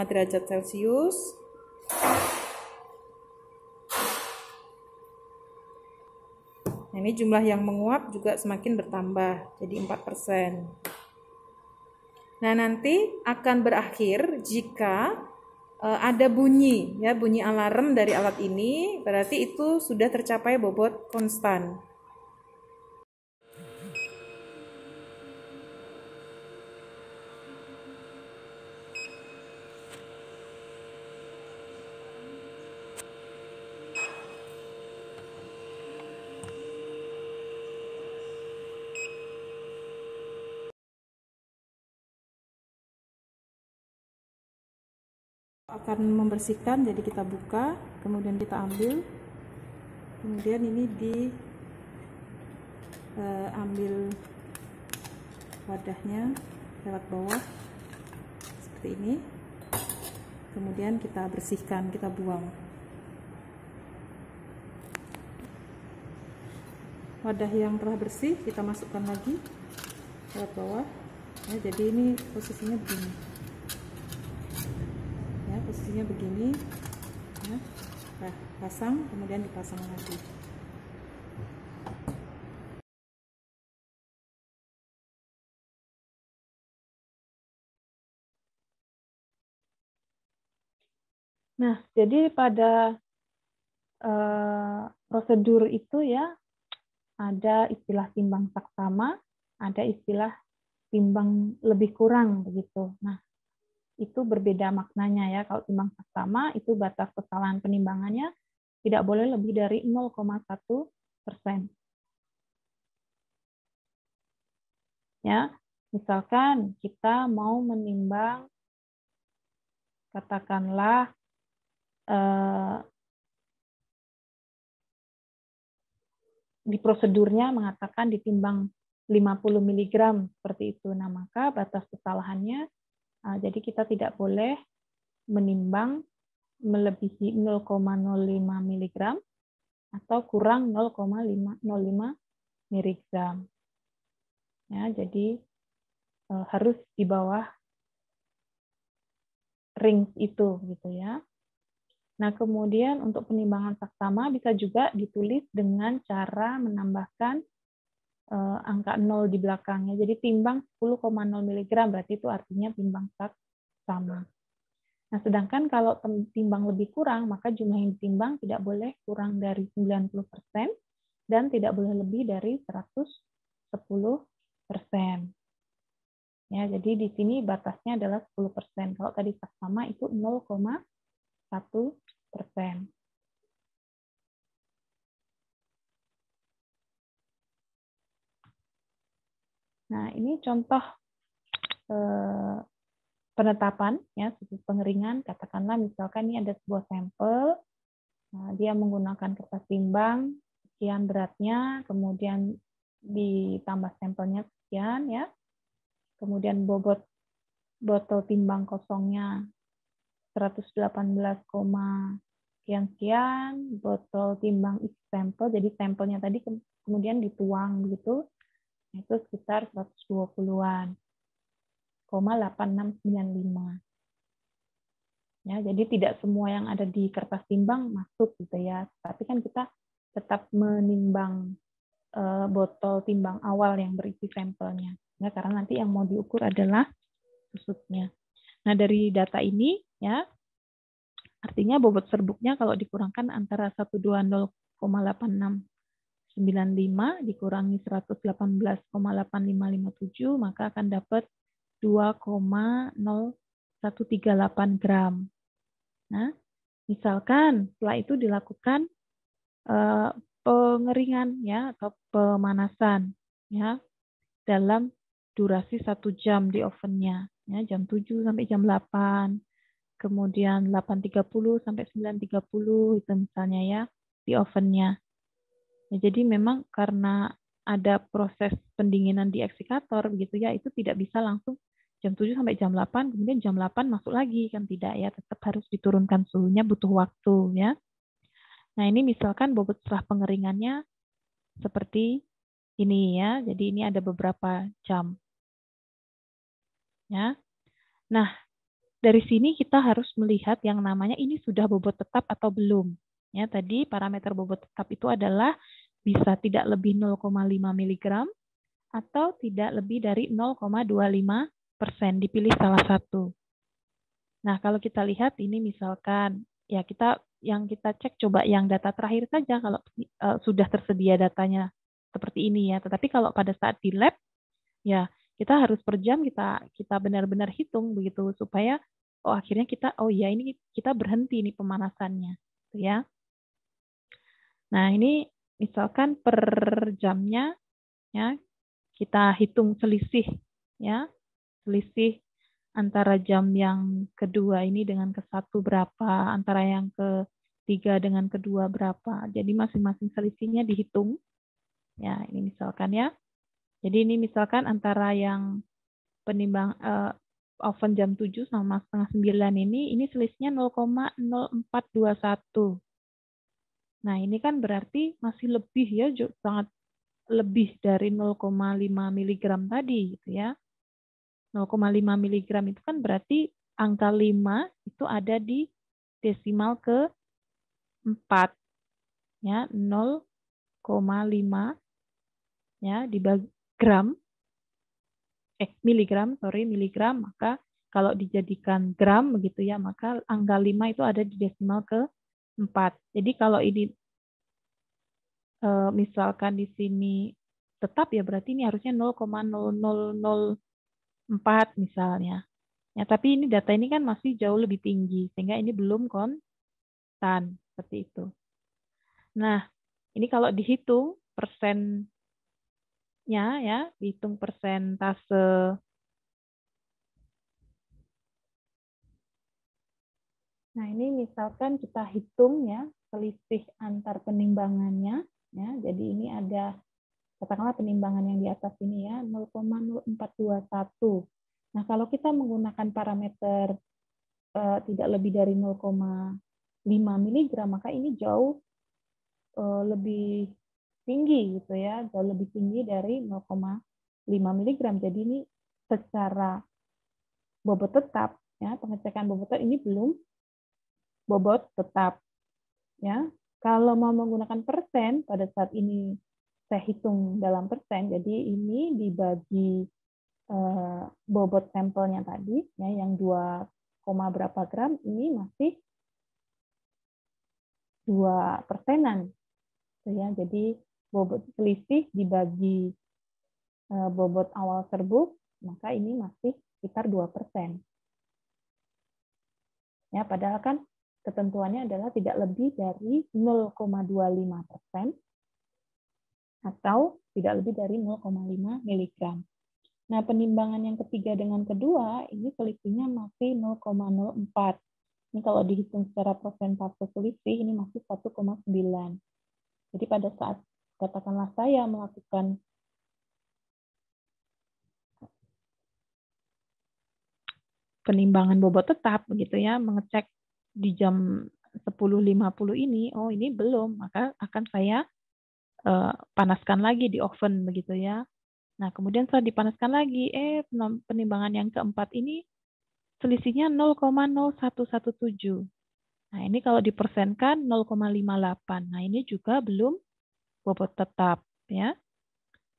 [SPEAKER 2] derajat Celcius. Nah, ini jumlah yang menguap juga semakin bertambah, jadi 4%. Nah, nanti akan berakhir jika ada bunyi ya, bunyi alarm dari alat ini, berarti itu sudah tercapai bobot konstan. Akan membersihkan, jadi kita buka, kemudian kita ambil, kemudian ini ambil wadahnya lewat bawah seperti ini, kemudian kita bersihkan, kita buang. Wadah yang telah bersih kita masukkan lagi lewat bawah ya, jadi ini posisinya begini. Posisinya begini ya, pasang kemudian dipasang lagi.
[SPEAKER 1] Nah, jadi pada prosedur itu ya ada istilah timbang saksama, ada istilah timbang lebih kurang begitu. Nah, itu berbeda maknanya ya. Kalau timbang saksama itu batas kesalahan penimbangannya tidak boleh lebih dari 0,1%. Ya, misalkan kita mau menimbang, katakanlah di prosedurnya mengatakan ditimbang 50 mg seperti itu. Nah, maka batas kesalahannya jadi kita tidak boleh menimbang melebihi 0,05 mg atau kurang 0,05 mg. Ya, jadi harus di bawah range itu gitu ya. Nah, kemudian untuk penimbangan saksama bisa juga ditulis dengan cara menambahkan angka 0 di belakangnya. Jadi timbang 10,0 mg berarti itu artinya timbang saksama. Nah, sedangkan kalau timbang lebih kurang, maka jumlah yang ditimbang tidak boleh kurang dari 90% dan tidak boleh lebih dari 110%. Ya, jadi di sini batasnya adalah 10%. Kalau tadi saksama itu 0,1%. Nah, ini contoh penetapan ya sudut pengeringan. Katakanlah misalkan ini ada sebuah sampel, nah, dia menggunakan kertas timbang sekian beratnya, kemudian ditambah sampelnya sekian ya, kemudian bobot botol timbang kosongnya 118, sekian, botol timbang isi sampel, jadi sampelnya tadi kemudian dituang begitu, itu sekitar 120-an, 8695. Ya, jadi tidak semua yang ada di kertas timbang masuk gitu ya, tapi kan kita tetap menimbang botol timbang awal yang berisi sampelnya, ya, karena nanti yang mau diukur adalah susutnya. Nah, dari data ini ya, artinya bobot serbuknya kalau dikurangkan antara 120,8695 dikurangi 118,8557, maka akan dapat 2,0138 gram. Nah, misalkan setelah itu dilakukan pengeringan ya atau pemanasan ya dalam durasi 1 jam di ovennya, ya, jam 7 sampai jam 8, kemudian 8.30 sampai 9.30 itu misalnya ya di ovennya. Ya, jadi memang karena ada proses pendinginan di eksikator begitu ya, itu tidak bisa langsung jam 7 sampai jam 8, kemudian jam 8 masuk lagi, kan tidak ya, tetap harus diturunkan suhunya, butuh waktu ya. Nah, ini misalkan bobot setelah pengeringannya seperti ini ya. Jadi ini ada beberapa jam. Ya. Nah, dari sini kita harus melihat yang namanya ini sudah bobot tetap atau belum. Ya, tadi parameter bobot tetap itu adalah bisa tidak lebih 0,5 mg atau tidak lebih dari 0,25%. Dipilih salah satu. Nah, kalau kita lihat ini misalkan ya yang kita cek coba yang data terakhir saja kalau sudah tersedia datanya seperti ini ya. Tetapi kalau pada saat di lab ya kita harus per jam kita benar-benar hitung begitu supaya akhirnya oh ya ini kita berhenti nih pemanasannya gitu ya. Nah, ini misalkan per jamnya ya kita hitung selisih ya. Selisih antara jam yang kedua ini dengan ke-1 berapa, antara yang ke-3 dengan kedua berapa. Jadi masing-masing selisihnya dihitung. Ya, ini misalkan ya. Jadi ini misalkan antara yang penimbang oven jam 7 sama setengah 9 ini selisihnya 0,0421. Nah, ini kan berarti masih lebih ya, sangat lebih dari 0,5 mg tadi gitu ya. 0,5 mg itu kan berarti angka 5 itu ada di desimal ke-4 ya, 0,5 ya dibagi gram miligram, maka kalau dijadikan gram begitu ya, maka angka 5 itu ada di desimal ke-4. Jadi kalau ini misalkan di sini tetap ya berarti ini harusnya 0,0004 misalnya. Ya, tapi ini data ini kan masih jauh lebih tinggi sehingga ini belum konstan seperti itu. Nah, ini kalau dihitung persennya ya, dihitung persentase. Nah, ini misalkan kita hitung ya selisih antar penimbangannya ya. Jadi ini ada katakanlah penimbangan yang di atas ini ya 0,0421. Nah, kalau kita menggunakan parameter tidak lebih dari 0,5 mg, maka ini jauh lebih tinggi gitu ya, jauh lebih tinggi dari 0,5 mg. Jadi ini secara bobot tetap ya, pengecekan bobot tetap ini belum bobot tetap ya. Kalau mau menggunakan persen pada saat ini saya hitung dalam persen, jadi ini dibagi bobot sampelnya tadi ya yang 2, berapa gram ini masih 2%-an ya. Jadi bobot selisih dibagi bobot awal serbuk maka ini masih sekitar 2%. Ya, padahal kan ketentuannya adalah tidak lebih dari 0,25% atau tidak lebih dari 0,5 mg. Nah, penimbangan yang ketiga dengan kedua, ini selisihnya masih 0,04. Ini kalau dihitung secara persentase selisih, ini masih 1,9. Jadi pada saat, katakanlah saya melakukan penimbangan bobot tetap, begitu ya, mengecek di jam 10.50 ini, oh ini belum, maka akan saya panaskan lagi di oven, begitu ya. Nah, kemudian setelah dipanaskan lagi, penimbangan yang keempat ini selisihnya 0,0117. Nah, ini kalau dipersenkan 0,58. Nah, ini juga belum bobot tetap, ya.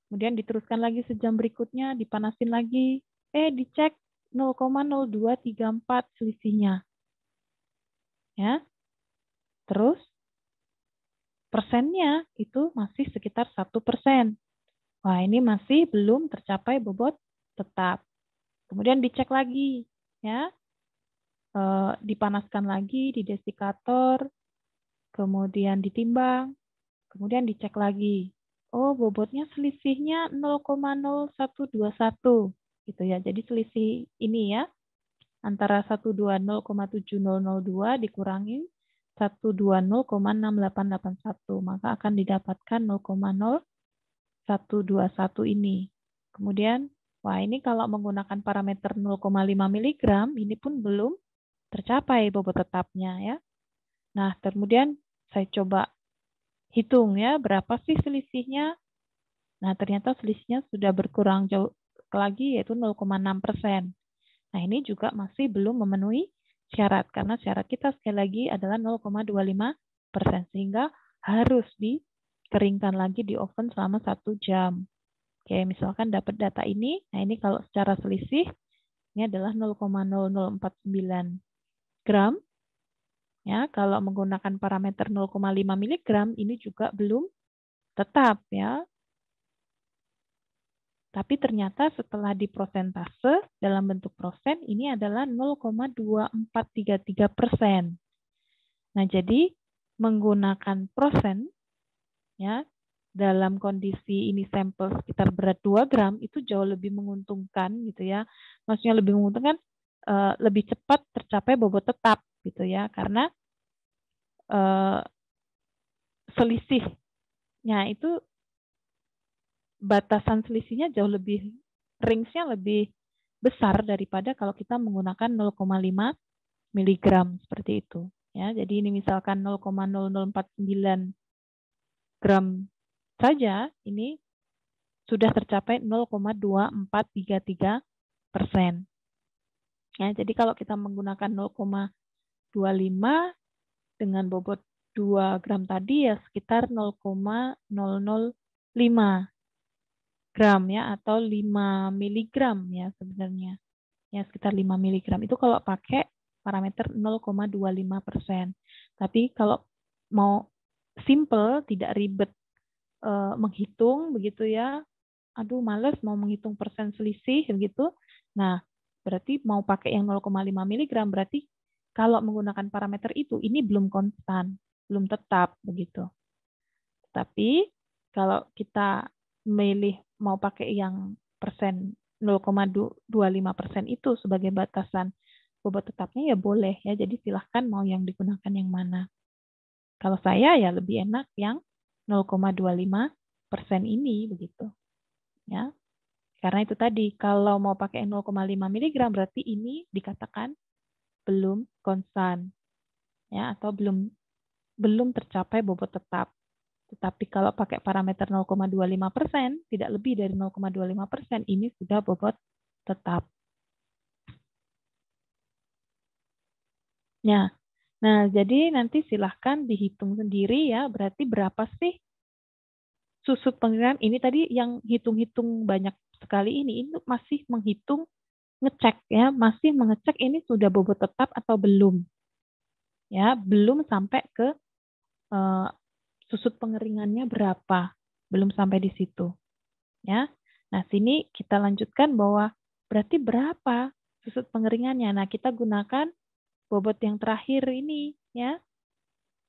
[SPEAKER 1] Kemudian diteruskan lagi sejam berikutnya, dipanasin lagi, dicek 0,0234 selisihnya. Ya. Terus persennya itu masih sekitar 1%. Wah, ini masih belum tercapai bobot tetap. Kemudian dicek lagi, ya. Dipanaskan lagi di desikator, kemudian ditimbang, kemudian dicek lagi. Oh, bobotnya selisihnya 0,0121 gitu ya. Jadi selisih ini ya antara 120,7002 dikurangi 120,6881, maka akan didapatkan 0,0121 ini. Kemudian, wah ini kalau menggunakan parameter 0,5 mg, ini pun belum tercapai bobot tetapnya ya. Nah, kemudian saya coba hitung ya, berapa sih selisihnya. Nah, ternyata selisihnya sudah berkurang jauh lagi, yaitu 0,6%. Nah, ini juga masih belum memenuhi syarat, karena syarat kita sekali lagi adalah 0,25%, sehingga harus dikeringkan lagi di oven selama 1 jam. Oke, misalkan dapat data ini, nah ini kalau secara selisih, ini adalah 0,0049 gram. Ya, kalau menggunakan parameter 0,5 mg, ini juga belum tetap ya. Tapi ternyata setelah diprosentase dalam bentuk persen, ini adalah 0,2433%. Nah, jadi menggunakan persen ya dalam kondisi ini sampel sekitar berat 2 gram itu jauh lebih menguntungkan gitu ya. Maksudnya lebih menguntungkan, lebih cepat tercapai bobot tetap gitu ya, karena selisihnya itu batasan selisihnya jauh lebih, range-nya lebih besar daripada kalau kita menggunakan 0,5 mg seperti itu ya. Jadi ini misalkan 0,0049 gram saja, ini sudah tercapai 0,2433%. Ya, jadi kalau kita menggunakan 0,25 dengan bobot 2 gram tadi ya sekitar 0,005 gram ya, atau 5 miligram ya sebenarnya. Ya sekitar 5 miligram. Itu kalau pakai parameter 0,25%. Tapi kalau mau simple, tidak ribet menghitung begitu ya. Aduh, males mau menghitung persen selisih begitu. Nah, berarti mau pakai yang 0,5 miligram, berarti kalau menggunakan parameter itu, ini belum konstan, belum tetap begitu. Tapi kalau kita milih mau pakai yang persen 0,25% itu sebagai batasan bobot tetapnya ya boleh ya. Jadi silahkan mau yang digunakan yang mana. Kalau saya ya lebih enak yang 0,25% ini begitu. Ya. Karena itu tadi kalau mau pakai 0,5 mg berarti ini dikatakan belum konstan. Ya, atau belum tercapai bobot tetap. Tetapi kalau pakai parameter 0,25%, tidak lebih dari 0,25%, ini sudah bobot tetap. Nah, jadi nanti silahkan dihitung sendiri ya, berarti berapa sih susut pengiriman. Ini tadi yang hitung-hitung banyak sekali ini masih menghitung, ngecek ya, masih mengecek ini sudah bobot tetap atau belum. Ya, belum sampai ke susut pengeringannya berapa, belum sampai di situ. Ya. Nah, sini kita lanjutkan bahwa berarti berapa susut pengeringannya? Nah, kita gunakan bobot yang terakhir ini ya.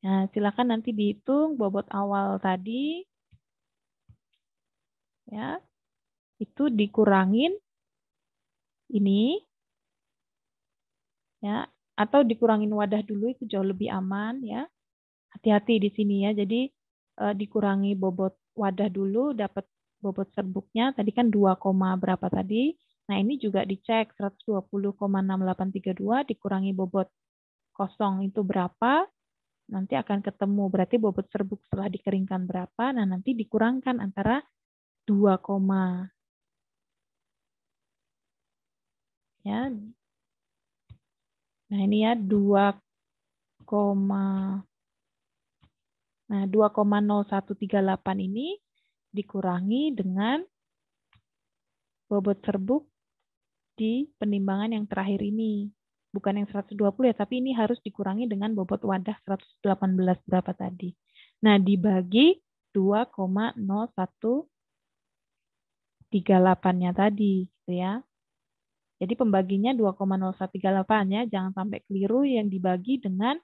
[SPEAKER 1] Nah, silakan nanti dihitung bobot awal tadi ya. Itu dikurangin ini ya, atau dikurangin wadah dulu itu jauh lebih aman ya. Hati-hati di sini ya. Jadi dikurangi bobot wadah dulu, dapat bobot serbuknya tadi kan 2, berapa tadi. Nah, ini juga dicek 120,6832 dikurangi bobot kosong itu berapa? Nanti akan ketemu berarti bobot serbuk setelah dikeringkan berapa. Nah, nanti dikurangkan antara 2, ya. Nah, ini ya 2, nah 2,0138 ini dikurangi dengan bobot serbuk di penimbangan yang terakhir ini. Bukan yang 120 ya, tapi ini harus dikurangi dengan bobot wadah 118 berapa tadi. Nah, dibagi 2,0138-nya tadi, gitu ya. Jadi pembaginya 2,0138 ya, jangan sampai keliru yang dibagi dengan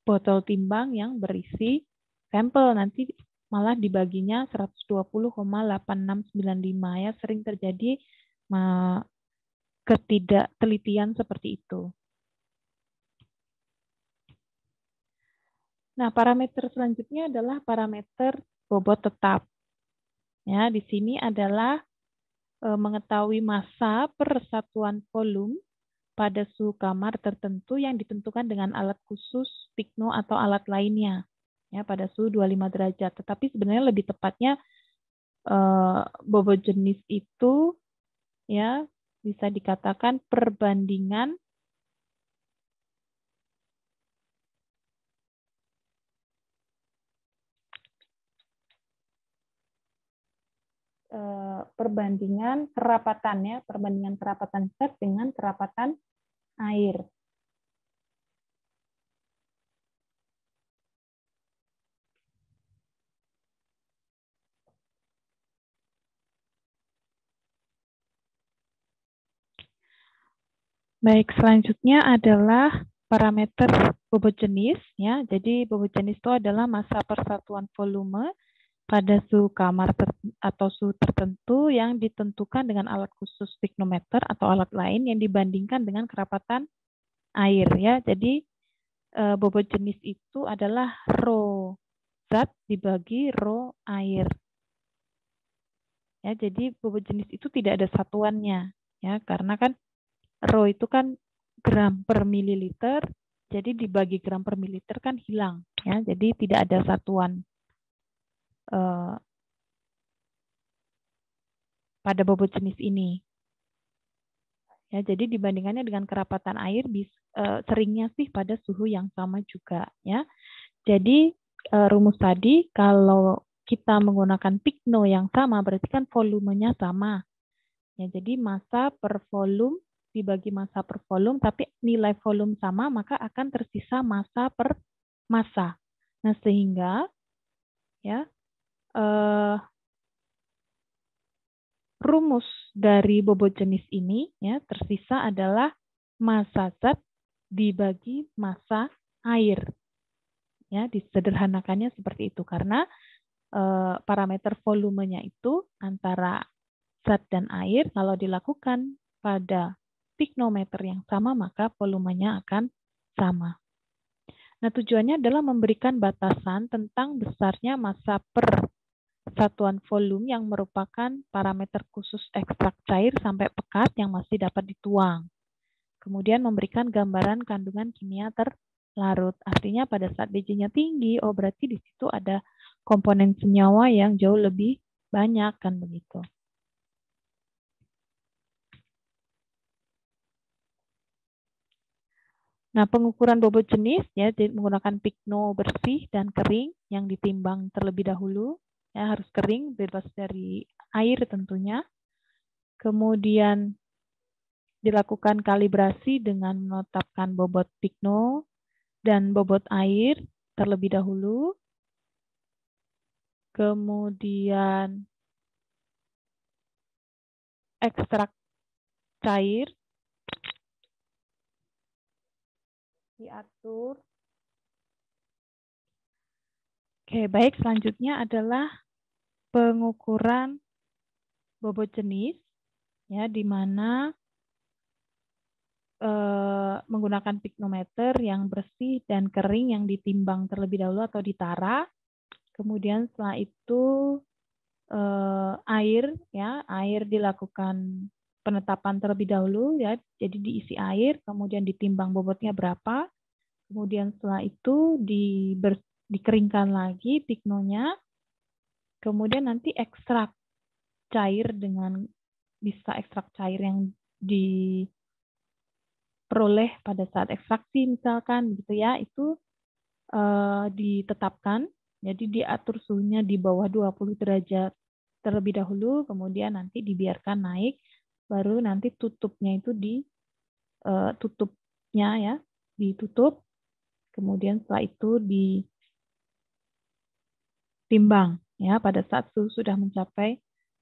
[SPEAKER 1] botol timbang yang berisi sampel. Nanti malah dibaginya 120,8695 ya, sering terjadi ketidaktelitian seperti itu. Nah, parameter selanjutnya adalah parameter bobot tetap. Ya, di sini adalah mengetahui massa per satuan volume pada suhu kamar tertentu yang ditentukan dengan alat khusus, pikno atau alat lainnya. Ya, pada suhu 25 derajat. Tetapi sebenarnya lebih tepatnya bobot jenis itu ya bisa dikatakan perbandingan perbandingan kerapatan zat dengan kerapatan air. Baik, selanjutnya adalah parameter bobot jenis ya. Jadi bobot jenis itu adalah massa persatuan volume pada suhu kamar atau suhu tertentu yang ditentukan dengan alat khusus piknometer atau alat lain yang dibandingkan dengan kerapatan air ya. Jadi bobot jenis itu adalah rho zat dibagi rho air. Ya, jadi bobot jenis itu tidak ada satuannya ya, karena kan rho itu kan gram per mililiter, jadi dibagi gram per mililiter kan hilang ya, jadi tidak ada satuan pada bobot jenis ini. Ya, jadi dibandingkannya dengan kerapatan air seringnya sih pada suhu yang sama juga ya. Jadi rumus tadi kalau kita menggunakan pikno yang sama berarti kan volumenya sama. Ya, jadi massa per volume dibagi massa per volume, tapi nilai volume sama, maka akan tersisa massa per massa. Nah, sehingga ya rumus dari bobot jenis ini ya tersisa adalah massa zat dibagi massa air. Ya, disederhanakannya seperti itu karena parameter volumenya itu antara zat dan air kalau dilakukan pada piknometer yang sama maka volumenya akan sama. Nah, tujuannya adalah memberikan batasan tentang besarnya massa per satuan volume yang merupakan parameter khusus ekstrak cair sampai pekat yang masih dapat dituang. Kemudian memberikan gambaran kandungan kimia terlarut. Artinya pada saat DJ-nya tinggi, oh berarti di situ ada komponen senyawa yang jauh lebih banyak kan begitu. Nah, pengukuran bobot jenis ya menggunakan pikno bersih dan kering yang ditimbang terlebih dahulu. Ya, harus kering, bebas dari air tentunya. Kemudian dilakukan kalibrasi dengan menetapkan bobot pikno dan bobot air terlebih dahulu. Kemudian ekstrak cair diatur. Oke, baik, selanjutnya adalah pengukuran bobot jenis, ya, di mana menggunakan piknometer yang bersih dan kering yang ditimbang terlebih dahulu atau ditara. Kemudian setelah itu air dilakukan penetapan terlebih dahulu, ya, jadi diisi air, kemudian ditimbang bobotnya berapa, kemudian setelah itu dikeringkan lagi piknonya, kemudian nanti ekstrak cair dengan bisa ekstrak cair yang diperoleh pada saat ekstraksi misalkan gitu ya, itu ditetapkan, jadi diatur suhunya di bawah 20 derajat terlebih dahulu, kemudian nanti dibiarkan naik, baru nanti tutupnya itu ditutup, kemudian setelah itu ditimbang, ya, pada saat suhu sudah mencapai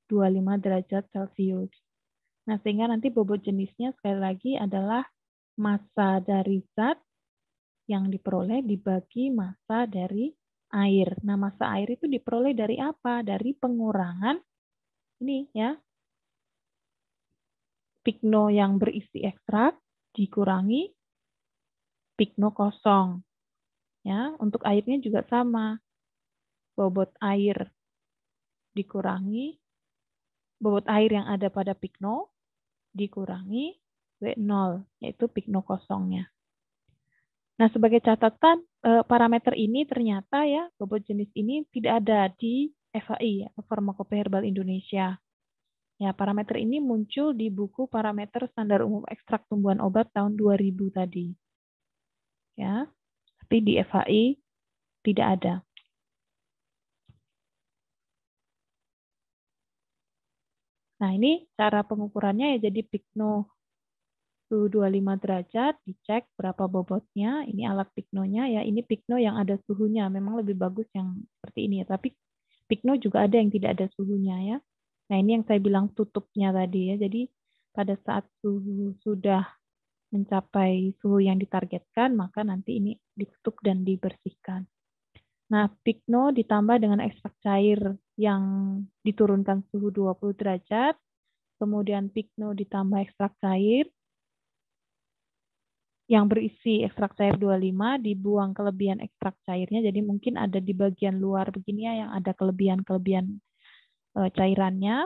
[SPEAKER 1] 25 derajat Celcius. Nah, sehingga nanti bobot jenisnya sekali lagi adalah massa dari zat yang diperoleh dibagi massa dari air. Nah, massa air itu diperoleh dari apa? Dari pengurangan ini, ya, pikno yang berisi ekstrak dikurangi pikno kosong. Ya, untuk airnya juga sama. Bobot air dikurangi bobot air yang ada pada pikno dikurangi W0, yaitu pikno kosongnya. Nah, sebagai catatan, parameter ini ternyata, ya, bobot jenis ini tidak ada di FHI, ya, Farmakopeia Herbal Indonesia. Ya, parameter ini muncul di buku Parameter Standar Umum Ekstrak Tumbuhan Obat tahun 2000 tadi. Ya, tapi di FHI tidak ada. Nah, ini cara pengukurannya, ya, jadi pikno suhu 25 derajat, dicek berapa bobotnya, ini alat piknonya, ya, ini pikno yang ada suhunya, memang lebih bagus yang seperti ini, ya, tapi pikno juga ada yang tidak ada suhunya, ya. Nah, ini yang saya bilang tutupnya tadi, ya, jadi pada saat suhu sudah mencapai suhu yang ditargetkan, maka nanti ini ditutup dan dibersihkan. Nah, pikno ditambah dengan ekstrak cair yang diturunkan suhu 20 derajat, kemudian pikno ditambah ekstrak cair yang berisi ekstrak cair 25, dibuang kelebihan ekstrak cairnya, jadi mungkin ada di bagian luar begini, ya, yang ada kelebihan-kelebihan cairannya,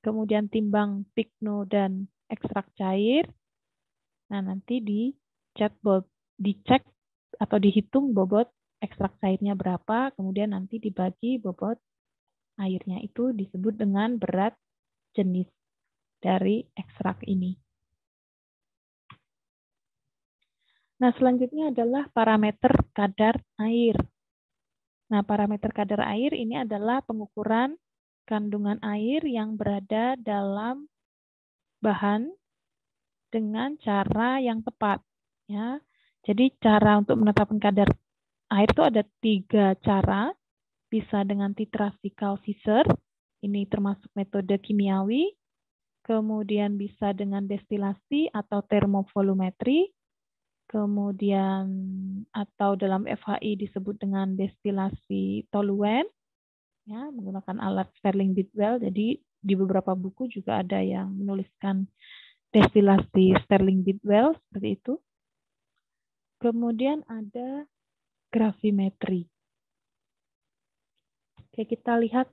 [SPEAKER 1] kemudian timbang pikno dan ekstrak cair, nah nanti dicek atau dihitung bobot ekstrak cairnya berapa, kemudian nanti dibagi bobot airnya, itu disebut dengan berat jenis dari ekstrak ini. Nah, selanjutnya adalah parameter kadar air. Nah, parameter kadar air ini adalah pengukuran kandungan air yang berada dalam bahan dengan cara yang tepat. Ya, jadi cara untuk menetapkan kadar air itu ada 3 cara. Bisa dengan titrasi Kalk-Fischer, ini termasuk metode kimiawi. Kemudian bisa dengan destilasi atau termovolumetri. Kemudian atau dalam FHI disebut dengan destilasi toluen, ya, menggunakan alat Stirling-Bidwell. Jadi di beberapa buku juga ada yang menuliskan destilasi Stirling-Bidwell seperti itu. Kemudian ada gravimetri. Oke, kita lihat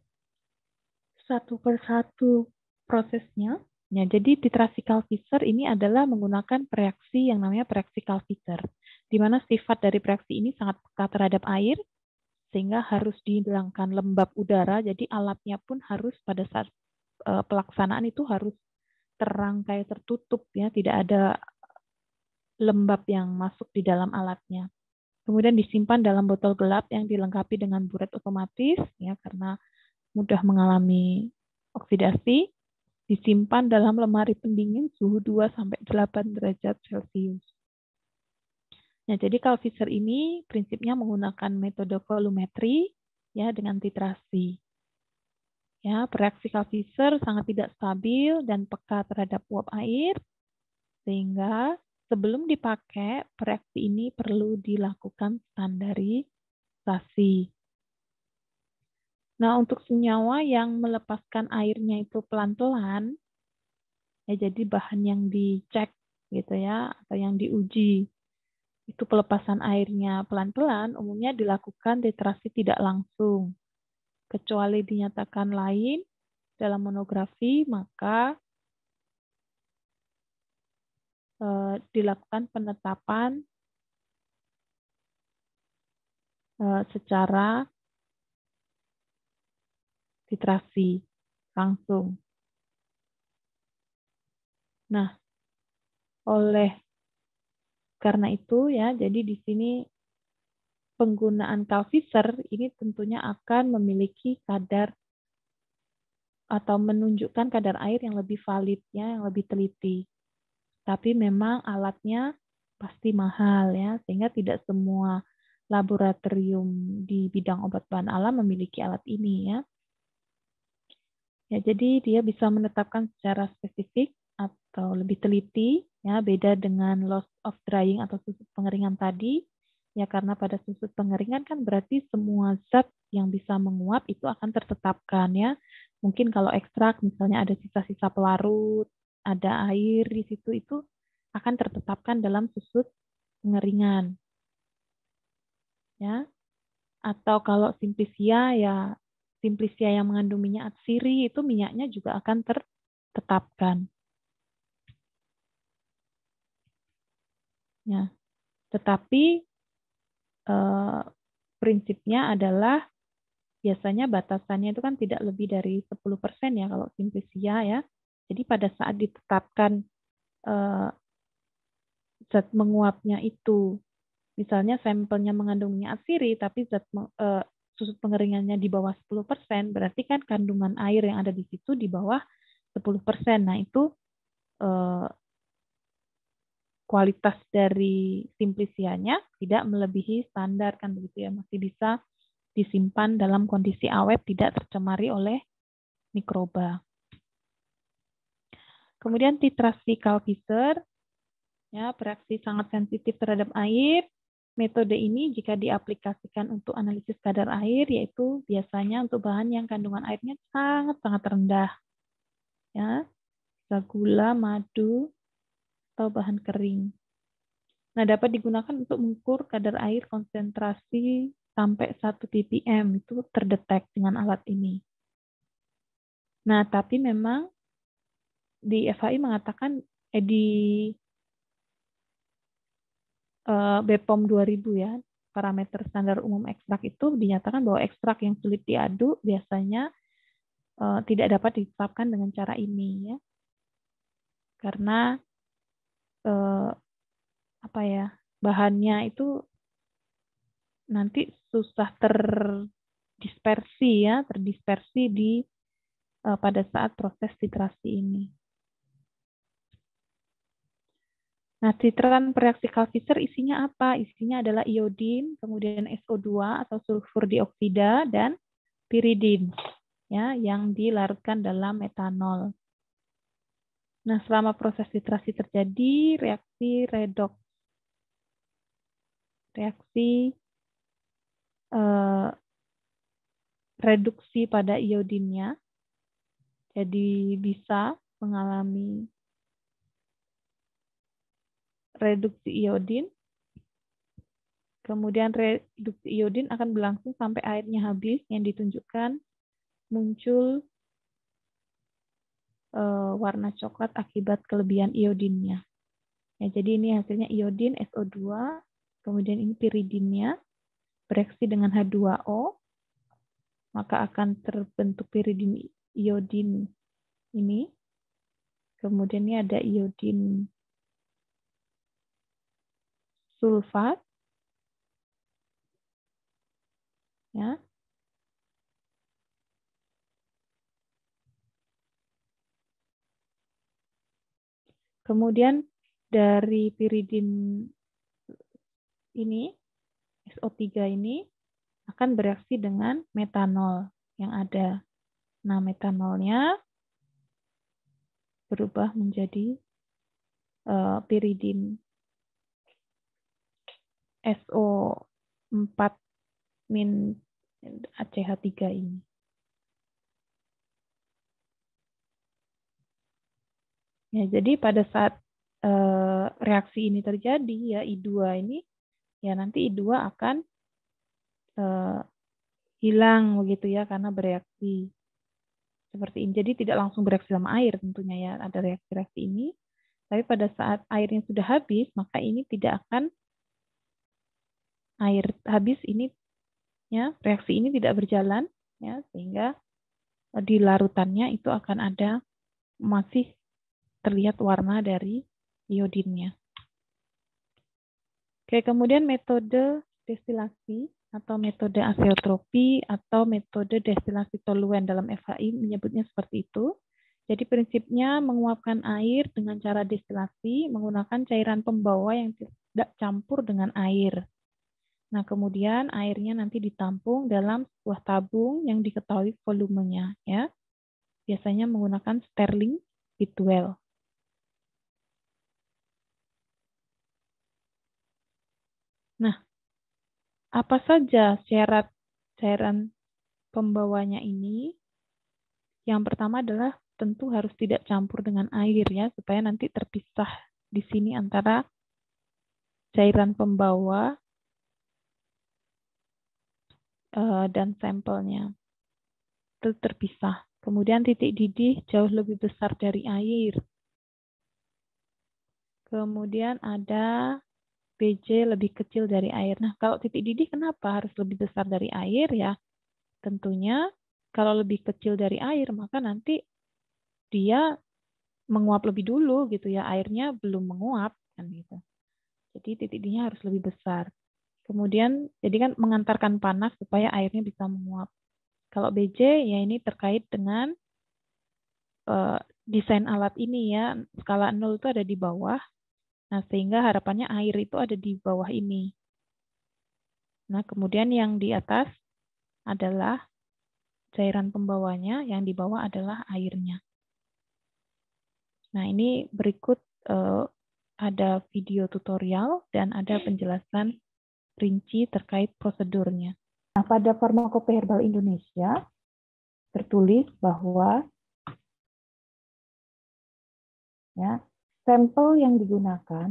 [SPEAKER 1] satu persatu prosesnya. Ya, jadi titrasi Kalk-Fischer ini adalah menggunakan reaksi yang namanya reaksi Kalk-Fischer, di mana sifat dari reaksi ini sangat peka terhadap air, sehingga harus dihilangkan lembab udara, jadi alatnya pun harus pada saat pelaksanaan itu harus terangkai tertutup, ya, tidak ada lembab yang masuk di dalam alatnya. Kemudian disimpan dalam botol gelap yang dilengkapi dengan buret otomatis, ya, karena mudah mengalami oksidasi. Disimpan dalam lemari pendingin suhu 2-8 derajat Celcius. Nah, jadi Kalk-Fischer ini prinsipnya menggunakan metode volumetri, ya, dengan titrasi. Ya, reaksi Kalk-Fischer sangat tidak stabil dan peka terhadap uap air, Sehingga sebelum dipakai, reaksi ini perlu dilakukan standarisasi. Nah, untuk senyawa yang melepaskan airnya itu pelan-pelan, ya jadi bahan yang dicek gitu ya, atau yang diuji, itu pelepasan airnya pelan-pelan, umumnya dilakukan titrasi tidak langsung. Kecuali dinyatakan lain dalam monografi, maka dilakukan penetapan secara titrasi langsung. Nah, karena itu ya, jadi di sini penggunaan Calvisser ini tentunya akan memiliki kadar atau menunjukkan kadar air yang lebih valid ya, yang lebih teliti. Tapi memang alatnya pasti mahal ya, sehingga tidak semua laboratorium di bidang obat bahan alam memiliki alat ini ya. Ya, jadi dia bisa menetapkan secara spesifik atau lebih teliti ya, beda dengan loss of drying atau susut pengeringan tadi. Ya, karena pada susut pengeringan kan berarti semua zat yang bisa menguap itu akan tertetapkan ya. Mungkin kalau ekstrak misalnya ada sisa-sisa pelarut, ada air di situ, itu akan tertetapkan dalam susut pengeringan. Ya. Atau kalau simplisia ya simplisia yang mengandung minyak atsiri itu minyaknya juga akan tertetapkan. Ya. Tetapi prinsipnya adalah biasanya batasannya itu kan tidak lebih dari 10% ya kalau simplisia ya. Jadi pada saat ditetapkan zat menguapnya itu, misalnya sampelnya mengandung minyak atsiri tapi susut pengeringannya di bawah 10%, berarti kan kandungan air yang ada di situ di bawah 10%. Nah, itu kualitas dari simplisianya tidak melebihi standar kan begitu ya, masih bisa disimpan dalam kondisi awet tidak tercemari oleh mikroba. Kemudian titrasi Calvisser ya, bereaksi sangat sensitif terhadap air. Metode ini jika diaplikasikan untuk analisis kadar air yaitu biasanya untuk bahan yang kandungan airnya sangat-sangat rendah. Ya, gula, madu, atau bahan kering. Nah, dapat digunakan untuk mengukur kadar air konsentrasi sampai 1 ppm, itu terdetek dengan alat ini. Nah, tapi memang di FAI mengatakan di BPOM 2000 ya, parameter standar umum ekstrak itu dinyatakan bahwa ekstrak yang sulit diaduk biasanya tidak dapat ditetapkan dengan cara ini ya. Karena bahannya itu nanti susah terdispersi pada saat proses titrasi ini. Nah, titran reaksi Calvisser isinya apa? Isinya adalah iodin, kemudian SO2 atau sulfur dioksida, dan piridin ya, yang dilarutkan dalam metanol. Nah, selama proses titrasi terjadi reaksi redoks. Reaksi reduksi pada iodinnya. Jadi bisa mengalami reduksi iodin. Kemudian reduksi iodin akan berlangsung sampai airnya habis, yang ditunjukkan muncul warna coklat akibat kelebihan iodinnya. Ya, jadi ini hasilnya iodin SO2, kemudian ini piridinnya bereaksi dengan H2O, maka akan terbentuk piridin iodin ini. Kemudian ini ada iodin sulfat. Ya. Kemudian dari piridin ini, SO3 ini akan bereaksi dengan metanol yang ada. Nah, metanolnya berubah menjadi piridin SO4 min ACH3 ini. Ya, jadi pada saat reaksi ini terjadi, ya I2 ini, ya nanti I2 akan hilang begitu ya, karena bereaksi seperti ini. Jadi tidak langsung bereaksi sama air tentunya ya, ada reaksi-reaksi ini. Tapi pada saat airnya sudah habis, maka ini tidak akan, air habis ini, ya reaksi ini tidak berjalan, ya sehingga di larutannya itu akan ada, masih terlihat warna dari iodinnya. Oke, kemudian metode destilasi atau metode azeotropi atau metode destilasi toluen dalam FHI menyebutnya seperti itu. Jadi prinsipnya menguapkan air dengan cara destilasi menggunakan cairan pembawa yang tidak campur dengan air. Nah, kemudian airnya nanti ditampung dalam sebuah tabung yang diketahui volumenya, ya. Biasanya menggunakan Stirling heat well. Nah, apa saja syarat cairan pembawanya ini? Yang pertama adalah tentu harus tidak campur dengan air ya, supaya nanti terpisah di sini antara cairan pembawa dan sampelnya. Itu terpisah. Kemudian titik didih jauh lebih besar dari air. Kemudian ada BJ lebih kecil dari air. Nah, kalau titik didih kenapa harus lebih besar dari air ya? Tentunya kalau lebih kecil dari air, maka nanti dia menguap lebih dulu gitu ya, airnya belum menguap kan gitu. Jadi titik didihnya harus lebih besar. Kemudian jadi kan mengantarkan panas supaya airnya bisa menguap. Kalau BJ ya ini terkait dengan desain alat ini ya, skala 0 itu ada di bawah. Nah, sehingga harapannya air itu ada di bawah ini. Nah, kemudian yang di atas adalah cairan pembawanya, yang di bawah adalah airnya. Nah, ini berikut ada video tutorial dan ada penjelasan rinci terkait prosedurnya. Nah, pada Farmakope Herbal Indonesia tertulis bahwa ya, sampel yang digunakan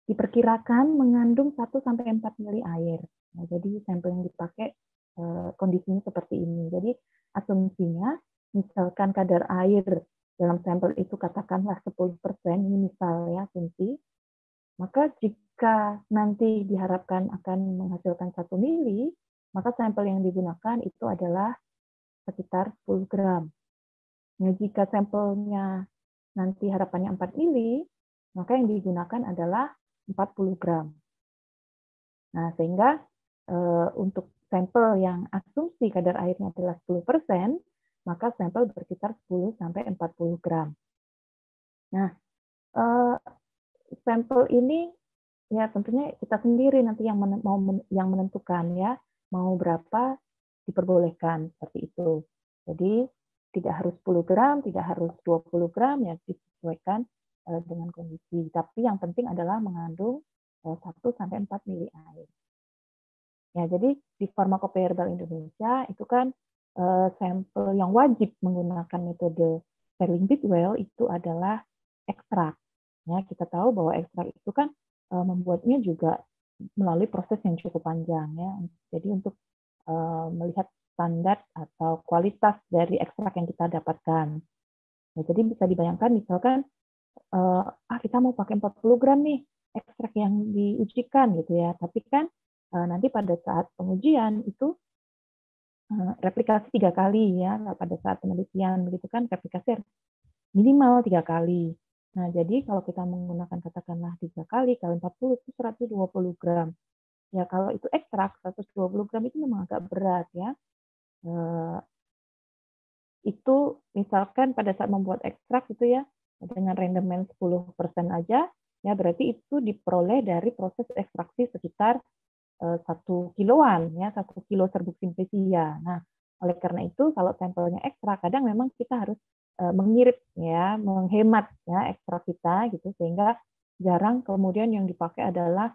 [SPEAKER 1] diperkirakan mengandung 1-4 mili air. Nah, jadi sampel yang dipakai kondisinya seperti ini. Jadi asumsinya misalkan kadar air dalam sampel itu katakanlah 10%, ini misal ya asumsi, maka jika nanti diharapkan akan menghasilkan 1 mili, maka sampel yang digunakan itu adalah sekitar 10 gram. Nah, jika sampelnya nanti harapannya 4 mili, maka yang digunakan adalah 40 gram. Nah, sehingga untuk sampel yang asumsi kadar airnya adalah 10%, maka sampel berkisar 10-40 gram. Nah, sampel ini ya tentunya kita sendiri nanti yang menentukan ya, mau berapa diperbolehkan seperti itu. Jadi tidak harus 10 gram, tidak harus 20 gram, ya disesuaikan dengan kondisi. Tapi yang penting adalah mengandung 1-4 mili air. Ya, jadi di Farmakope Herbal Indonesia itu kan sampel yang wajib menggunakan metode Stirling heat well itu adalah ekstrak. Ya, kita tahu bahwa ekstrak itu kan membuatnya juga melalui proses yang cukup panjang ya. Jadi untuk melihat standar atau kualitas dari ekstrak yang kita dapatkan. Nah, jadi bisa dibayangkan misalkan kita mau pakai 40 gram nih ekstrak yang diujikan gitu ya. Tapi kan nanti pada saat pengujian itu replikasi 3 kali ya, pada saat penelitian begitu kan replikasi minimal 3 kali. Nah, jadi kalau kita menggunakan katakanlah 3 kali kali 40 itu 120 gram. Ya, kalau itu ekstrak 120 gram itu memang agak berat ya. Itu misalkan pada saat membuat ekstrak itu ya dengan rendemen 10% aja, ya berarti itu diperoleh dari proses ekstraksi sekitar 1 kiloan ya, 1 kilo serbuk simplisia. Nah, oleh karena itu kalau sampelnya ekstra kadang memang kita harus mengirit ya, menghemat ya ekstrak kita gitu, sehingga jarang kemudian yang dipakai adalah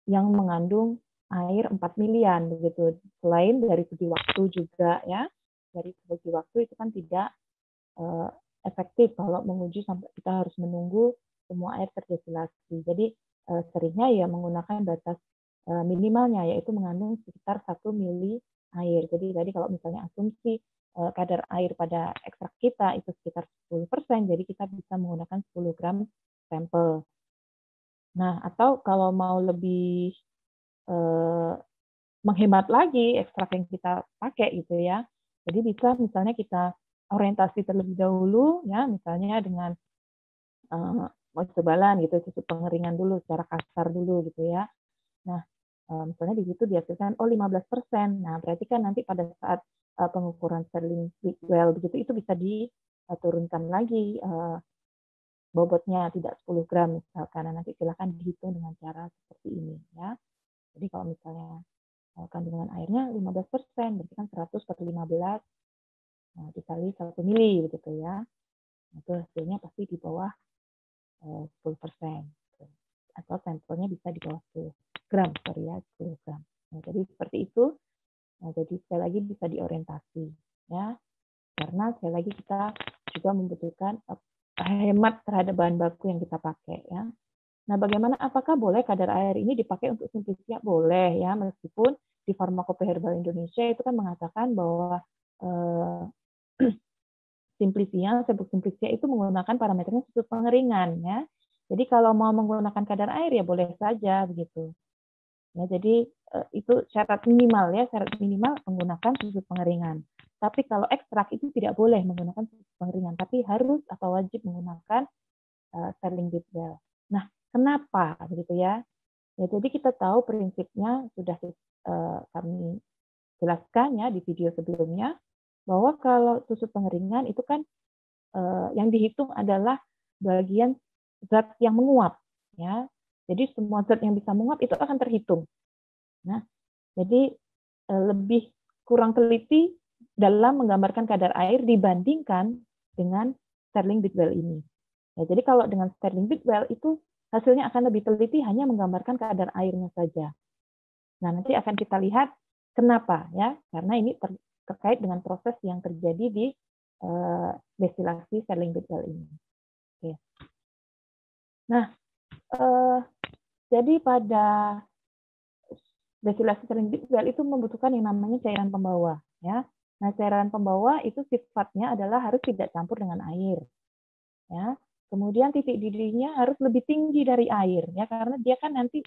[SPEAKER 1] yang mengandung air 4 milian begitu. Selain dari segi waktu juga ya, dari segi waktu itu kan tidak efektif kalau menguji sampai kita harus menunggu semua air terdestilasi. Jadi seringnya ya menggunakan batas minimalnya, yaitu mengandung sekitar 1 mili air. Jadi tadi kalau misalnya asumsi kadar air pada ekstrak kita itu sekitar 10%, jadi kita bisa menggunakan 10 gram sampel. Nah, atau kalau mau lebih menghemat lagi ekstrak yang kita pakai gitu ya. Jadi bisa misalnya kita orientasi terlebih dahulu ya, misalnya dengan ketebalan gitu, cukup pengeringan dulu secara kasar dulu gitu ya. Nah, misalnya di situ dihasilkan 15%. Nah, berarti kan nanti pada saat pengukuran sterling well begitu itu bisa diturunkan lagi bobotnya, tidak 10 gram misalkan. Nah, nanti silakan dihitung dengan cara seperti ini ya. Jadi kalau misalnya kandungan airnya 15%, berarti kan 100 per 15 dikali 1 mili begitu ya. Itu hasilnya pasti di bawah 10%. Atau sampelnya bisa di bawah 10 gram, sorry ya, 10 gram. Nah, jadi seperti itu. Nah, jadi sekali lagi bisa diorientasi ya. Karena sekali lagi kita juga membutuhkan hemat terhadap bahan baku yang kita pakai ya. Nah, bagaimana apakah boleh kadar air ini dipakai untuk simplisia? Boleh ya, meskipun di Farmakope Herbal Indonesia itu kan mengatakan bahwa simplisia, sebut simplisia itu menggunakan parameternya susut pengeringan ya. Jadi kalau mau menggunakan kadar air ya boleh saja begitu. Ya, jadi itu syarat minimal ya, syarat minimal menggunakan susut pengeringan. Tapi kalau ekstrak itu tidak boleh menggunakan susut pengeringan, tapi harus atau wajib menggunakan Sterling Bit Well. Nah, kenapa begitu ya? Ya, jadi kita tahu prinsipnya sudah kami jelaskan ya di video sebelumnya, bahwa kalau susut pengeringan itu kan yang dihitung adalah bagian zat yang menguap ya. Jadi semua zat yang bisa menguap itu akan terhitung. Nah, jadi lebih kurang teliti dalam menggambarkan kadar air dibandingkan dengan Sterling Bit Well ini. Ya, jadi kalau dengan Sterling Bit Well itu hasilnya akan lebih teliti hanya menggambarkan kadar airnya saja. Nah, nanti akan kita lihat kenapa ya, karena ini terkait dengan proses yang terjadi di destilasi Sterling Bit Well ini. Oke. Nah, jadi pada destilasi Sterling Bit Well itu membutuhkan yang namanya cairan pembawa ya. Nah, cairan pembawa itu sifatnya adalah harus tidak campur dengan air. Ya. Kemudian titik didihnya harus lebih tinggi dari air ya, karena dia kan nanti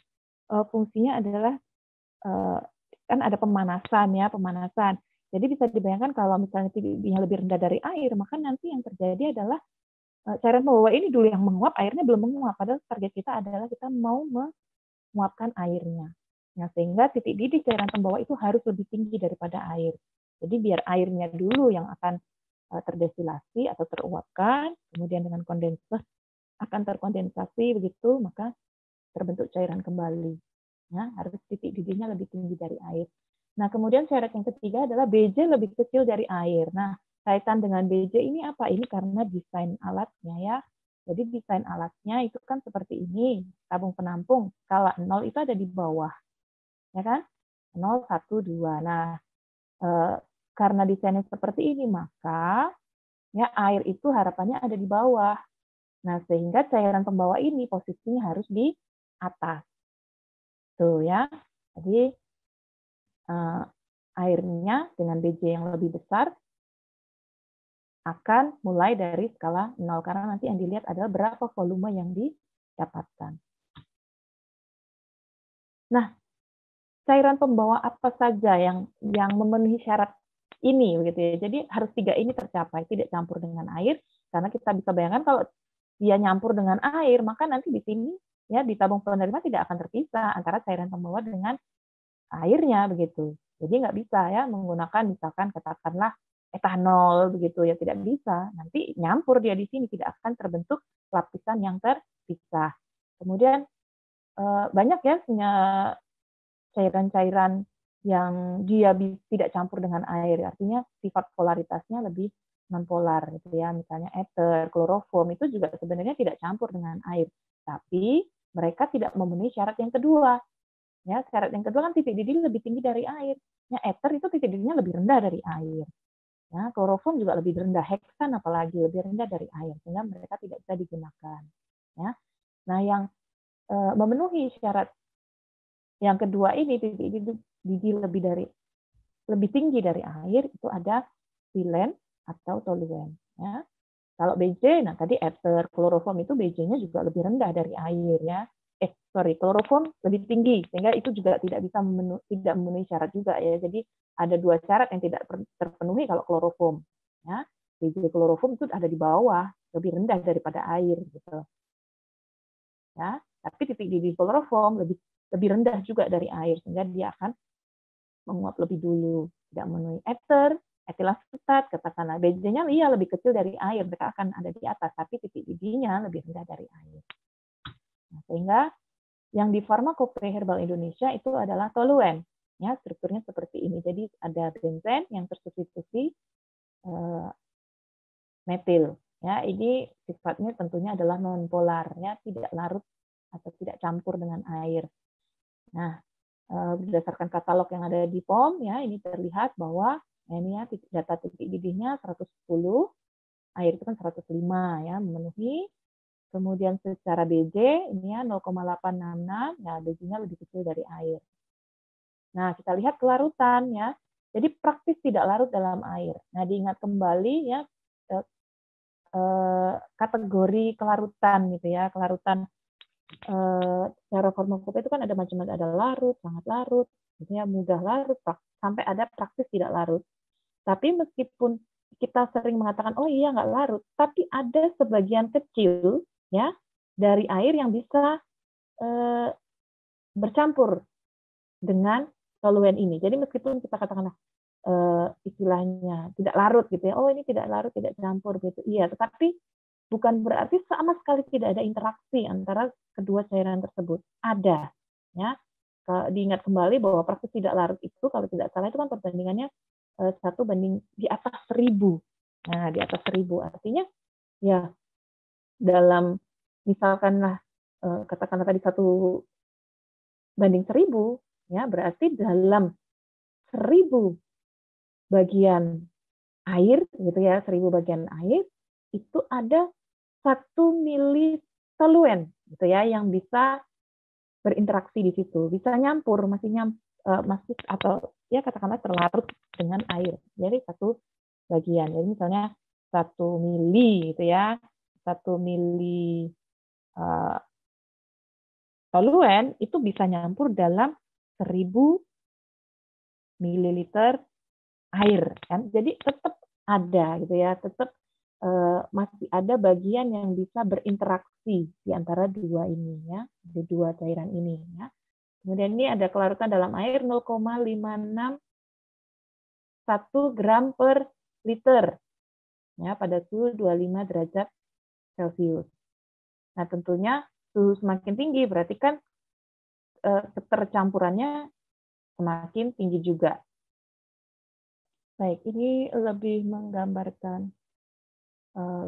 [SPEAKER 1] fungsinya adalah kan ada pemanasan ya, pemanasan. Jadi bisa dibayangkan kalau misalnya titik didihnya lebih rendah dari air, maka nanti yang terjadi adalah cairan pembawa ini dulu yang menguap, airnya belum menguap. Padahal target kita adalah kita mau menguapkan airnya. Nah, sehingga titik didih cairan pembawa itu harus lebih tinggi daripada air. Jadi biar airnya dulu yang akan terdestilasi atau teruapkan, kemudian dengan kondensat akan terkondensasi begitu, maka terbentuk cairan kembali. Ya, harus titik didihnya lebih tinggi dari air. Nah, kemudian syarat yang ketiga adalah BJ lebih kecil dari air. Nah, kaitan dengan BJ ini apa? Ini karena desain alatnya ya. Jadi desain alatnya itu kan seperti ini, tabung penampung skala 0 itu ada di bawah. Ya kan? 0, 1, 2. Nah, karena desainnya seperti ini, maka ya air itu harapannya ada di bawah. Nah, sehingga cairan pembawa ini posisinya harus di atas. Tuh ya. Jadi airnya dengan BJ yang lebih besar akan mulai dari skala 0 karena nanti yang dilihat adalah berapa volume yang didapatkan. Nah, cairan pembawa apa saja yang memenuhi syarat ini begitu ya. Jadi harus 3 ini tercapai, tidak campur dengan air karena kita bisa bayangkan kalau dia nyampur dengan air, maka nanti di sini ya di tabung penerima tidak akan terpisah antara cairan pembawa dengan airnya begitu. Jadi nggak bisa ya menggunakan misalkan katakanlah etanol begitu ya, tidak bisa. Nanti nyampur dia di sini, tidak akan terbentuk lapisan yang terpisah. Kemudian banyak ya cairan-cairan yang dia tidak campur dengan air, artinya sifat polaritasnya lebih nonpolar gitu ya, misalnya ether, kloroform itu juga sebenarnya tidak campur dengan air, tapi mereka tidak memenuhi syarat yang kedua. Ya, syarat yang kedua kan titik didih lebih tinggi dari air. Ya, ether itu titik didihnya lebih rendah dari air. Ya, kloroform juga lebih rendah, heksan apalagi lebih rendah dari air, sehingga mereka tidak bisa digunakan. Ya, nah yang memenuhi syarat yang kedua ini titik didih lebih tinggi dari air itu ada silen atau toluen. Ya. Kalau BJ, nah tadi ether, kloroform itu BJ-nya juga lebih rendah dari air ya. Kloroform lebih tinggi sehingga itu juga tidak bisa tidak memenuhi syarat juga ya. Jadi ada dua syarat yang tidak terpenuhi kalau kloroform. Ya. BJ kloroform itu ada di bawah, lebih rendah daripada air gitu. Ya, tapi titik didih kloroform lebih rendah juga dari air sehingga dia akan menguap lebih dulu, tidak memenuhi ether, etilen asetat, katakanlah BJ-nya iya lebih kecil dari air, mereka akan ada di atas, tapi titik didihnya lebih rendah dari air. Nah, sehingga yang di Farmakope Herbal Indonesia itu adalah toluen, ya strukturnya seperti ini. Jadi ada benzen yang tersubstitusi metil. Ya, ini sifatnya tentunya adalah nonpolar, ya tidak larut atau tidak campur dengan air. Nah, berdasarkan katalog yang ada di POM ya ini terlihat bahwa ini ya data titik didihnya 110, air itu kan 105 ya memenuhi. Kemudian secara BJ ini ya 0,866 ya BJ-nya lebih kecil dari air. Nah, kita lihat kelarutan ya. Jadi praktis tidak larut dalam air. Nah, diingat kembali ya kategori kelarutan gitu ya. Kelarutan cara farmakope itu kan ada macam-macam, ada larut, sangat larut, misalnya mudah larut, sampai ada praktis tidak larut. Tapi meskipun kita sering mengatakan, oh iya nggak larut, tapi ada sebagian kecil ya dari air yang bisa bercampur dengan soluen ini. Jadi meskipun kita katakanlah istilahnya tidak larut gitu ya, oh ini tidak larut, tidak campur gitu, iya, tetapi bukan berarti sama sekali tidak ada interaksi antara kedua cairan tersebut. Ada, ya. Diingat kembali bahwa praktis tidak larut itu kalau tidak salah itu kan perbandingannya 1 banding di atas 1000. Nah, di atas 1000 artinya ya dalam misalkanlah katakanlah tadi 1 banding 1000, ya berarti dalam 1000 bagian air gitu ya, 1000 bagian air itu ada 1 mili toluen gitu ya yang bisa berinteraksi di situ, bisa nyampur, masih atau ya katakanlah terlarut dengan air. Jadi 1 bagian. Jadi misalnya 1 mili gitu ya, 1 mili toluen itu bisa nyampur dalam 1000 mililiter air kan. Jadi tetap ada gitu ya, tetap masih ada bagian yang bisa berinteraksi di antara dua ini ya, di dua cairan ini ya. Kemudian ini ada kelarutan dalam air 0,561 gram per liter ya pada suhu 25 derajat Celcius. Nah, tentunya suhu semakin tinggi berarti kan ketercampurannya semakin tinggi juga. Baik, ini lebih menggambarkan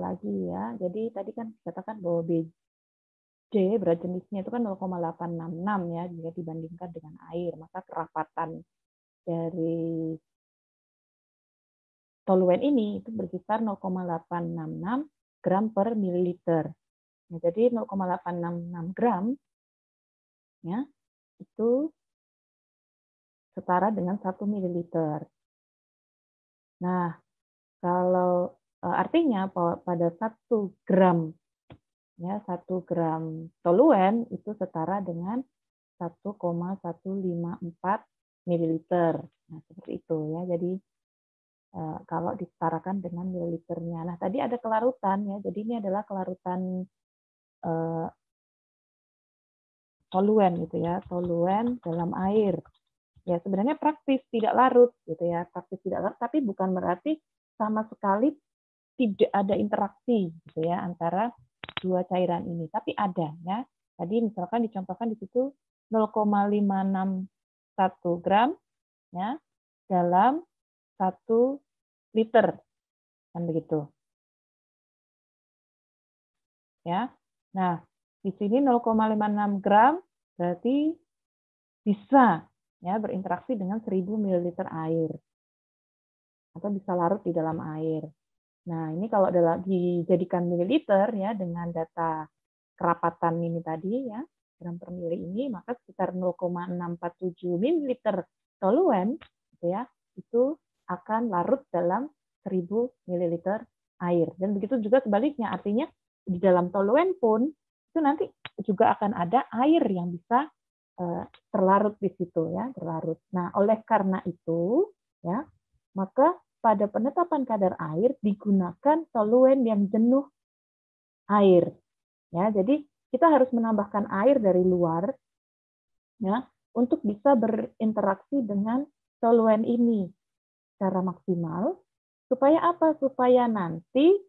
[SPEAKER 1] lagi ya. Jadi tadi kan dikatakan bahwa BJ berat jenisnya itu kan 0,866 ya jika dibandingkan dengan air. Maka kerapatan dari toluen ini itu berkisar 0,866 gram per mililiter. Nah, jadi 0,866 gram ya itu setara dengan 1 mililiter. Nah, kalau artinya pada 1 gram ya 1 gram toluen itu setara dengan 1,154 mililiter. Nah, seperti itu ya. Jadi kalau disetarakan dengan mililiternya. Nah, tadi ada kelarutan ya. Jadi ini adalah kelarutan toluen gitu ya, toluen dalam air. Ya, sebenarnya praktis tidak larut gitu ya, praktis tidak larut, tapi bukan berarti sama sekali tidak ada interaksi gitu ya antara dua cairan ini, tapi ada ya. Tadi misalkan dicontohkan di situ 0,561 gram ya dalam 1 liter. Kan begitu. Ya. Nah, di sini 0,56 gram berarti bisa ya berinteraksi dengan 1000 ml air atau bisa larut di dalam air. Nah, ini kalau dijadikan mililiter ya dengan data kerapatan ini tadi ya, gram per mili ini, maka sekitar 0,647 ml soluen gitu ya, itu akan larut dalam 1000 ml air. Dan begitu juga sebaliknya, artinya di dalam soluen pun itu nanti juga akan ada air yang bisa terlarut di situ ya, terlarut. Nah, oleh karena itu ya, maka pada penetapan kadar air digunakan soluen yang jenuh air. Ya, jadi kita harus menambahkan air dari luar ya untuk bisa berinteraksi dengan soluen ini secara maksimal. Supaya apa? Supaya nanti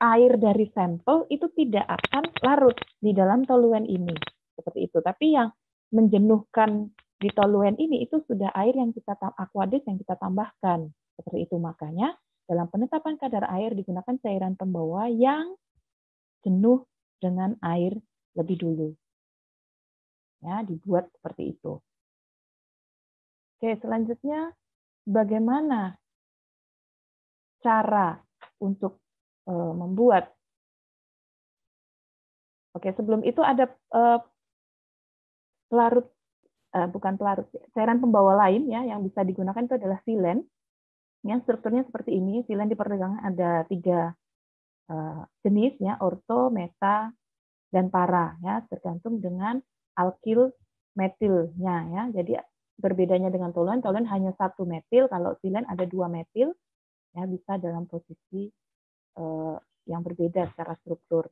[SPEAKER 1] air dari sampel itu tidak akan larut di dalam soluen ini. Seperti itu. Tapi yang menjenuhkan di soluen ini itu sudah air yang kita aqueous yang kita tambahkan. Seperti itu, makanya dalam penetapan kadar air digunakan cairan pembawa yang jenuh dengan air lebih dulu. Ya, dibuat seperti itu. Oke, selanjutnya bagaimana cara untuk membuat. Oke, sebelum itu ada pelarut, bukan pelarut, cairan pembawa lain ya yang bisa digunakan itu adalah silen. Yang strukturnya seperti ini. Silen di perdagangan ada 3 jenis ya, orto, meta, dan para ya, tergantung dengan alkil metilnya ya. Jadi berbedanya dengan toluen hanya 1 metil, kalau silen ada 2 metil ya, bisa dalam posisi yang berbeda secara struktur.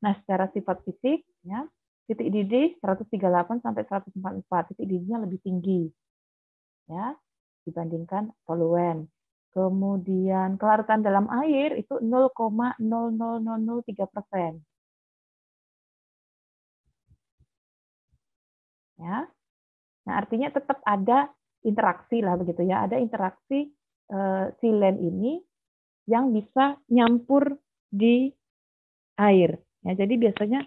[SPEAKER 1] Nah, secara sifat fisik ya, titik didih 138 sampai 144, titik didihnya lebih tinggi ya dibandingkan toluen. Kemudian kelarutan dalam air itu 0,00003%. Ya. Nah, artinya tetap ada interaksi lah begitu ya, ada interaksi silen ini yang bisa nyampur di air. Ya, jadi biasanya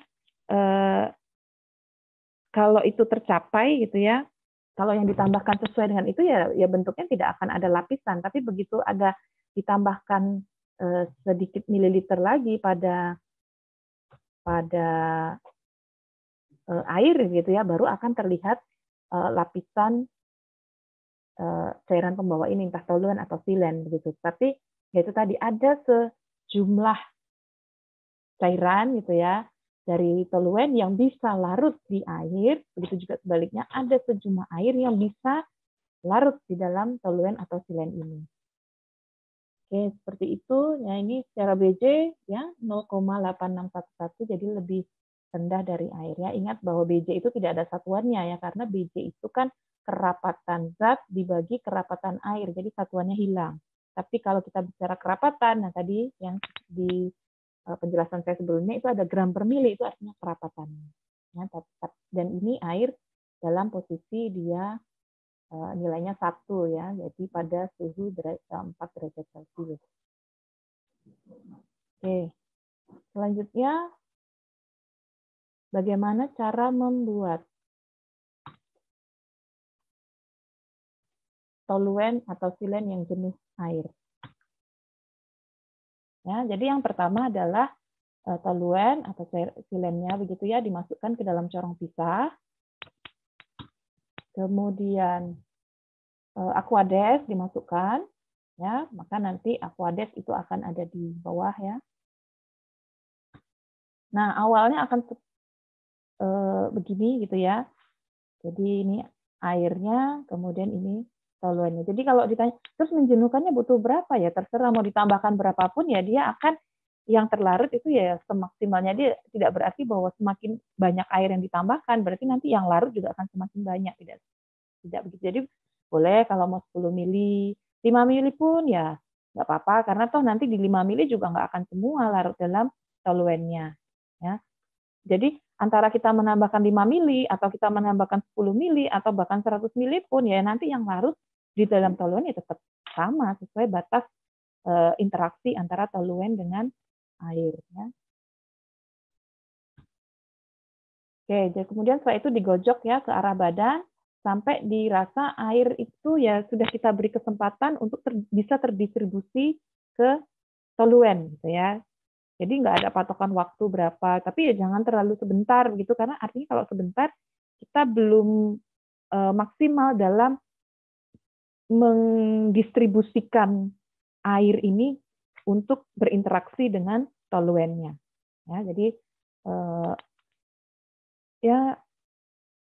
[SPEAKER 1] kalau itu tercapai gitu ya, kalau yang ditambahkan sesuai dengan itu ya bentuknya tidak akan ada lapisan, tapi begitu ada ditambahkan sedikit mililiter lagi pada air gitu ya, baru akan terlihat lapisan cairan pembawa ini, entah toluen atau silen begitu. Tapi yaitu tadi ada sejumlah cairan gitu ya dari toluen yang bisa larut di air, begitu juga sebaliknya ada sejumlah air yang bisa larut di dalam toluen atau silen ini. Oke, seperti itu. Ya, ini secara BJ ya 0,8611, jadi lebih rendah dari air ya. Ingat bahwa BJ itu tidak ada satuannya ya, karena BJ itu kan kerapatan zat dibagi kerapatan air, jadi satuannya hilang. Tapi kalau kita bicara kerapatan, nah tadi yang di penjelasan saya sebelumnya itu ada gram per mili, itu artinya kerapatannya. Ya, dan ini air dalam posisi dia nilainya 1 ya, jadi pada suhu 4 derajat Celcius. Oke, selanjutnya bagaimana cara membuat toluen atau silen yang jenuh air. Ya, jadi yang pertama adalah toluen atau silennya begitu ya dimasukkan ke dalam corong pisah. Kemudian aqueous dimasukkan ya, maka nanti aqueous itu akan ada di bawah ya. Nah, awalnya akan begini gitu ya. Jadi ini airnya, kemudian ini toluennya. Jadi kalau ditanya, terus menjenuhkannya butuh berapa ya? Terserah mau ditambahkan berapapun ya, dia akan yang terlarut itu ya semaksimalnya. Dia tidak berarti bahwa semakin banyak air yang ditambahkan, berarti nanti yang larut juga akan semakin banyak. Tidak begitu. Jadi boleh kalau mau 10 mili, 5 mili pun ya nggak apa-apa, karena toh nanti di 5 mili juga nggak akan semua larut dalam toluennya. Ya. Jadi antara kita menambahkan 5 mili atau kita menambahkan 10 mili atau bahkan 100 mili pun ya nanti yang larut di dalam toluen ya tetap sama sesuai batas interaksi antara toluen dengan air. Ya. Oke, jadi kemudian setelah itu digojok ya ke arah badan sampai dirasa air itu ya sudah kita beri kesempatan untuk bisa terdistribusi ke toluen gitu ya. Jadi nggak ada patokan waktu berapa, tapi ya jangan terlalu sebentar gitu karena artinya kalau sebentar kita belum maksimal dalam mendistribusikan air ini untuk berinteraksi dengan toluennya. Ya, jadi ya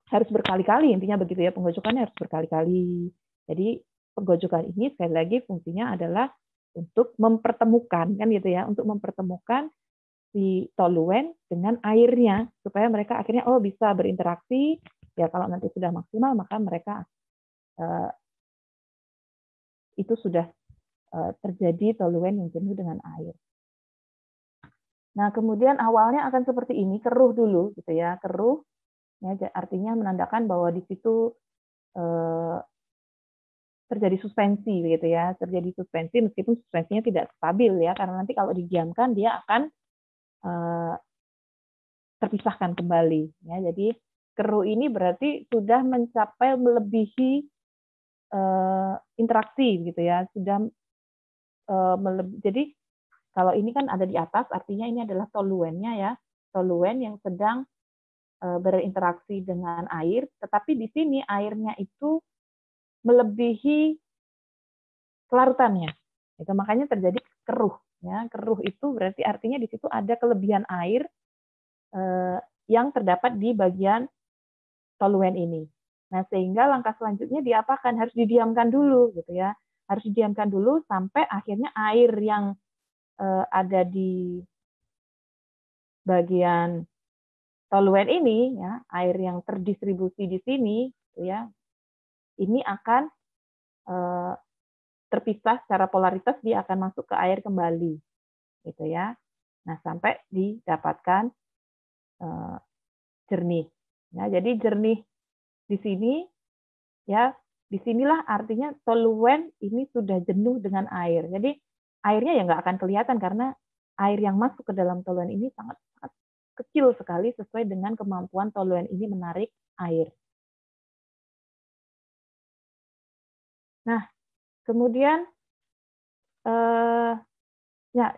[SPEAKER 1] harus berkali-kali intinya begitu ya, penggojokannya harus berkali-kali. Jadi penggojokan ini sekali lagi fungsinya adalah untuk mempertemukan kan gitu ya, untuk mempertemukan si toluen dengan airnya supaya mereka akhirnya bisa berinteraksi. Ya kalau nanti sudah maksimal maka mereka itu sudah terjadi toluen yang jenuh dengan air. Nah, kemudian awalnya akan seperti ini, keruh dulu gitu ya, keruh ya artinya menandakan bahwa di situ terjadi suspensi gitu ya, terjadi suspensi meskipun suspensinya tidak stabil ya, karena nanti kalau didiamkan dia akan terpisahkan kembali ya. Jadi keruh ini berarti sudah mencapai melebihi interaksi gitu ya, sudah jadi kalau ini kan ada di atas, artinya ini adalah toluennya ya, toluen yang sedang berinteraksi dengan air, tetapi di sini airnya itu melebihi kelarutannya. Itu makanya terjadi keruh. Ya, keruh itu berarti artinya di situ ada kelebihan air yang terdapat di bagian toluen ini. Nah, sehingga langkah selanjutnya diapakan? Harus didiamkan dulu, gitu ya. Harus didiamkan dulu sampai akhirnya air yang ada di bagian toluen ini, ya, air yang terdistribusi di sini, gitu ya, ini akan terpisah secara polaritas, dia akan masuk ke air kembali, gitu ya. Nah, sampai didapatkan jernih. Ya, jadi jernih di sini, ya, disinilah artinya toluen ini sudah jenuh dengan air. Jadi airnya ya nggak akan kelihatan karena air yang masuk ke dalam toluen ini sangat kecil sekali sesuai dengan kemampuan toluen ini menarik air. Nah, kemudian ya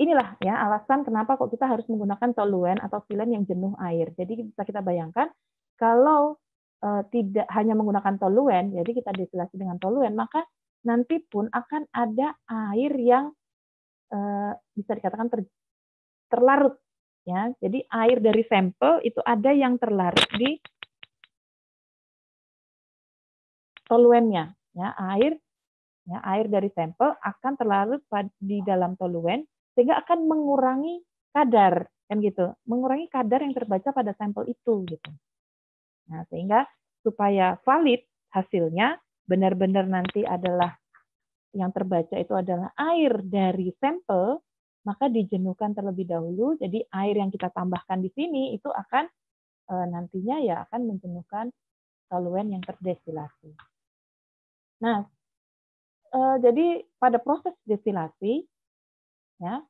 [SPEAKER 1] inilah ya alasan kenapa kok kita harus menggunakan toluen atau silen yang jenuh air. Jadi bisa kita bayangkan kalau tidak hanya menggunakan toluen, jadi kita destilasi dengan toluen, maka nanti pun akan ada air yang bisa dikatakan terlarut. Ya, jadi air dari sampel itu ada yang terlarut di toluennya. Ya, air dari sampel akan terlarut di dalam toluen sehingga akan mengurangi kadar kan gitu, mengurangi kadar yang terbaca pada sampel itu gitu. Nah, sehingga supaya valid hasilnya benar-benar nanti adalah yang terbaca itu adalah air dari sampel, maka dijenuhkan terlebih dahulu. Jadi air yang kita tambahkan di sini itu akan nantinya ya akan menjenuhkan toluen yang terdestilasi. Nah, jadi pada proses destilasi, ya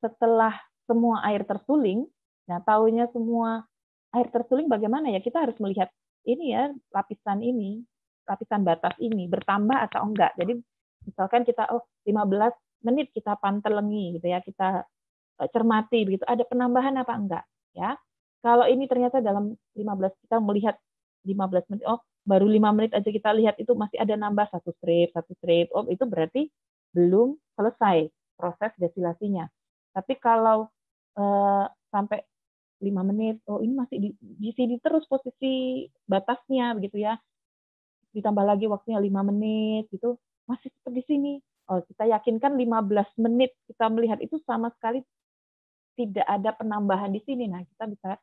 [SPEAKER 1] setelah semua air tersuling, nah taunya semua air tersuling bagaimana ya? Kita harus melihat ini ya lapisan batas ini bertambah atau enggak. Jadi misalkan kita 15 menit kita pantelengi gitu ya, kita cermati begitu, ada penambahan apa enggak ya. Kalau ini ternyata dalam 15 kita melihat 15 menit, baru 5 menit aja kita lihat itu masih ada nambah satu strip, itu berarti belum selesai proses destilasinya. Tapi kalau sampai 5 menit, ini masih di sini terus posisi batasnya begitu ya. Ditambah lagi waktunya 5 menit gitu, masih tetap di sini. Kita yakinkan 15 menit kita melihat itu sama sekali tidak ada penambahan di sini. Nah, kita bisa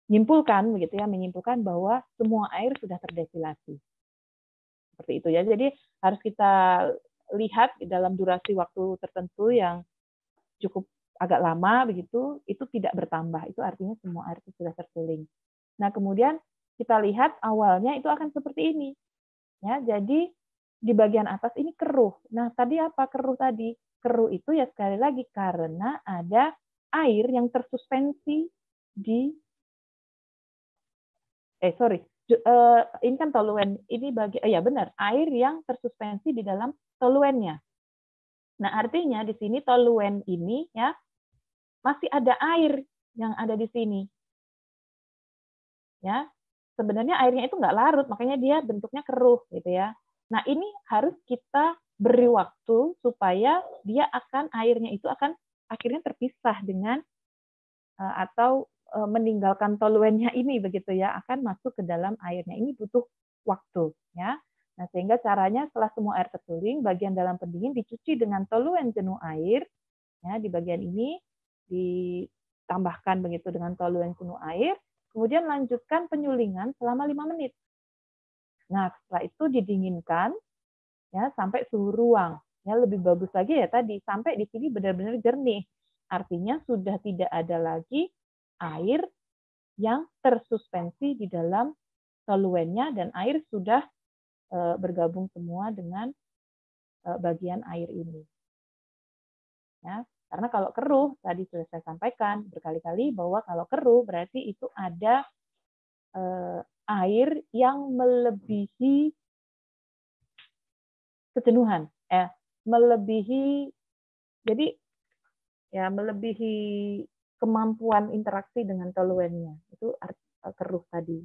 [SPEAKER 1] menyimpulkan bahwa semua air sudah terdestilasi. Seperti itu ya. Jadi harus kita lihat dalam durasi waktu tertentu yang cukup agak lama begitu, itu tidak bertambah. Itu artinya semua air itu sudah tersuling. Nah, kemudian kita lihat awalnya itu akan seperti ini. Ya, jadi di bagian atas ini keruh. Nah, tadi apa keruh tadi? Keruh itu ya sekali lagi karena ada air yang tersuspensi di ini kan toluen, ini ya benar, air yang tersuspensi di dalam toluennya. Nah, artinya di sini toluen ini ya masih ada air yang ada di sini. Ya. Sebenarnya airnya itu nggak larut, makanya dia bentuknya keruh gitu ya. Nah, ini harus kita beri waktu supaya dia airnya itu akan akhirnya terpisah dengan atau meninggalkan toluennya ini begitu ya, akan masuk ke dalam airnya. Ini butuh waktu ya. Nah, sehingga caranya setelah semua air tertuling, bagian dalam pendingin dicuci dengan toluen jenuh air ya, di bagian ini ditambahkan begitu dengan toluen jenuh air, kemudian lanjutkan penyulingan selama 5 menit. Nah, setelah itu didinginkan ya sampai suhu ruang. Ya, lebih bagus lagi ya tadi sampai di sini benar-benar jernih. Artinya sudah tidak ada lagi air yang tersuspensi di dalam soluennya dan air sudah bergabung semua dengan bagian air ini. Ya, karena kalau keruh tadi sudah saya sampaikan berkali-kali bahwa kalau keruh berarti itu ada air yang melebihi kejenuhan, melebihi jadi ya melebihi kemampuan interaksi dengan toluennya itu keruh tadi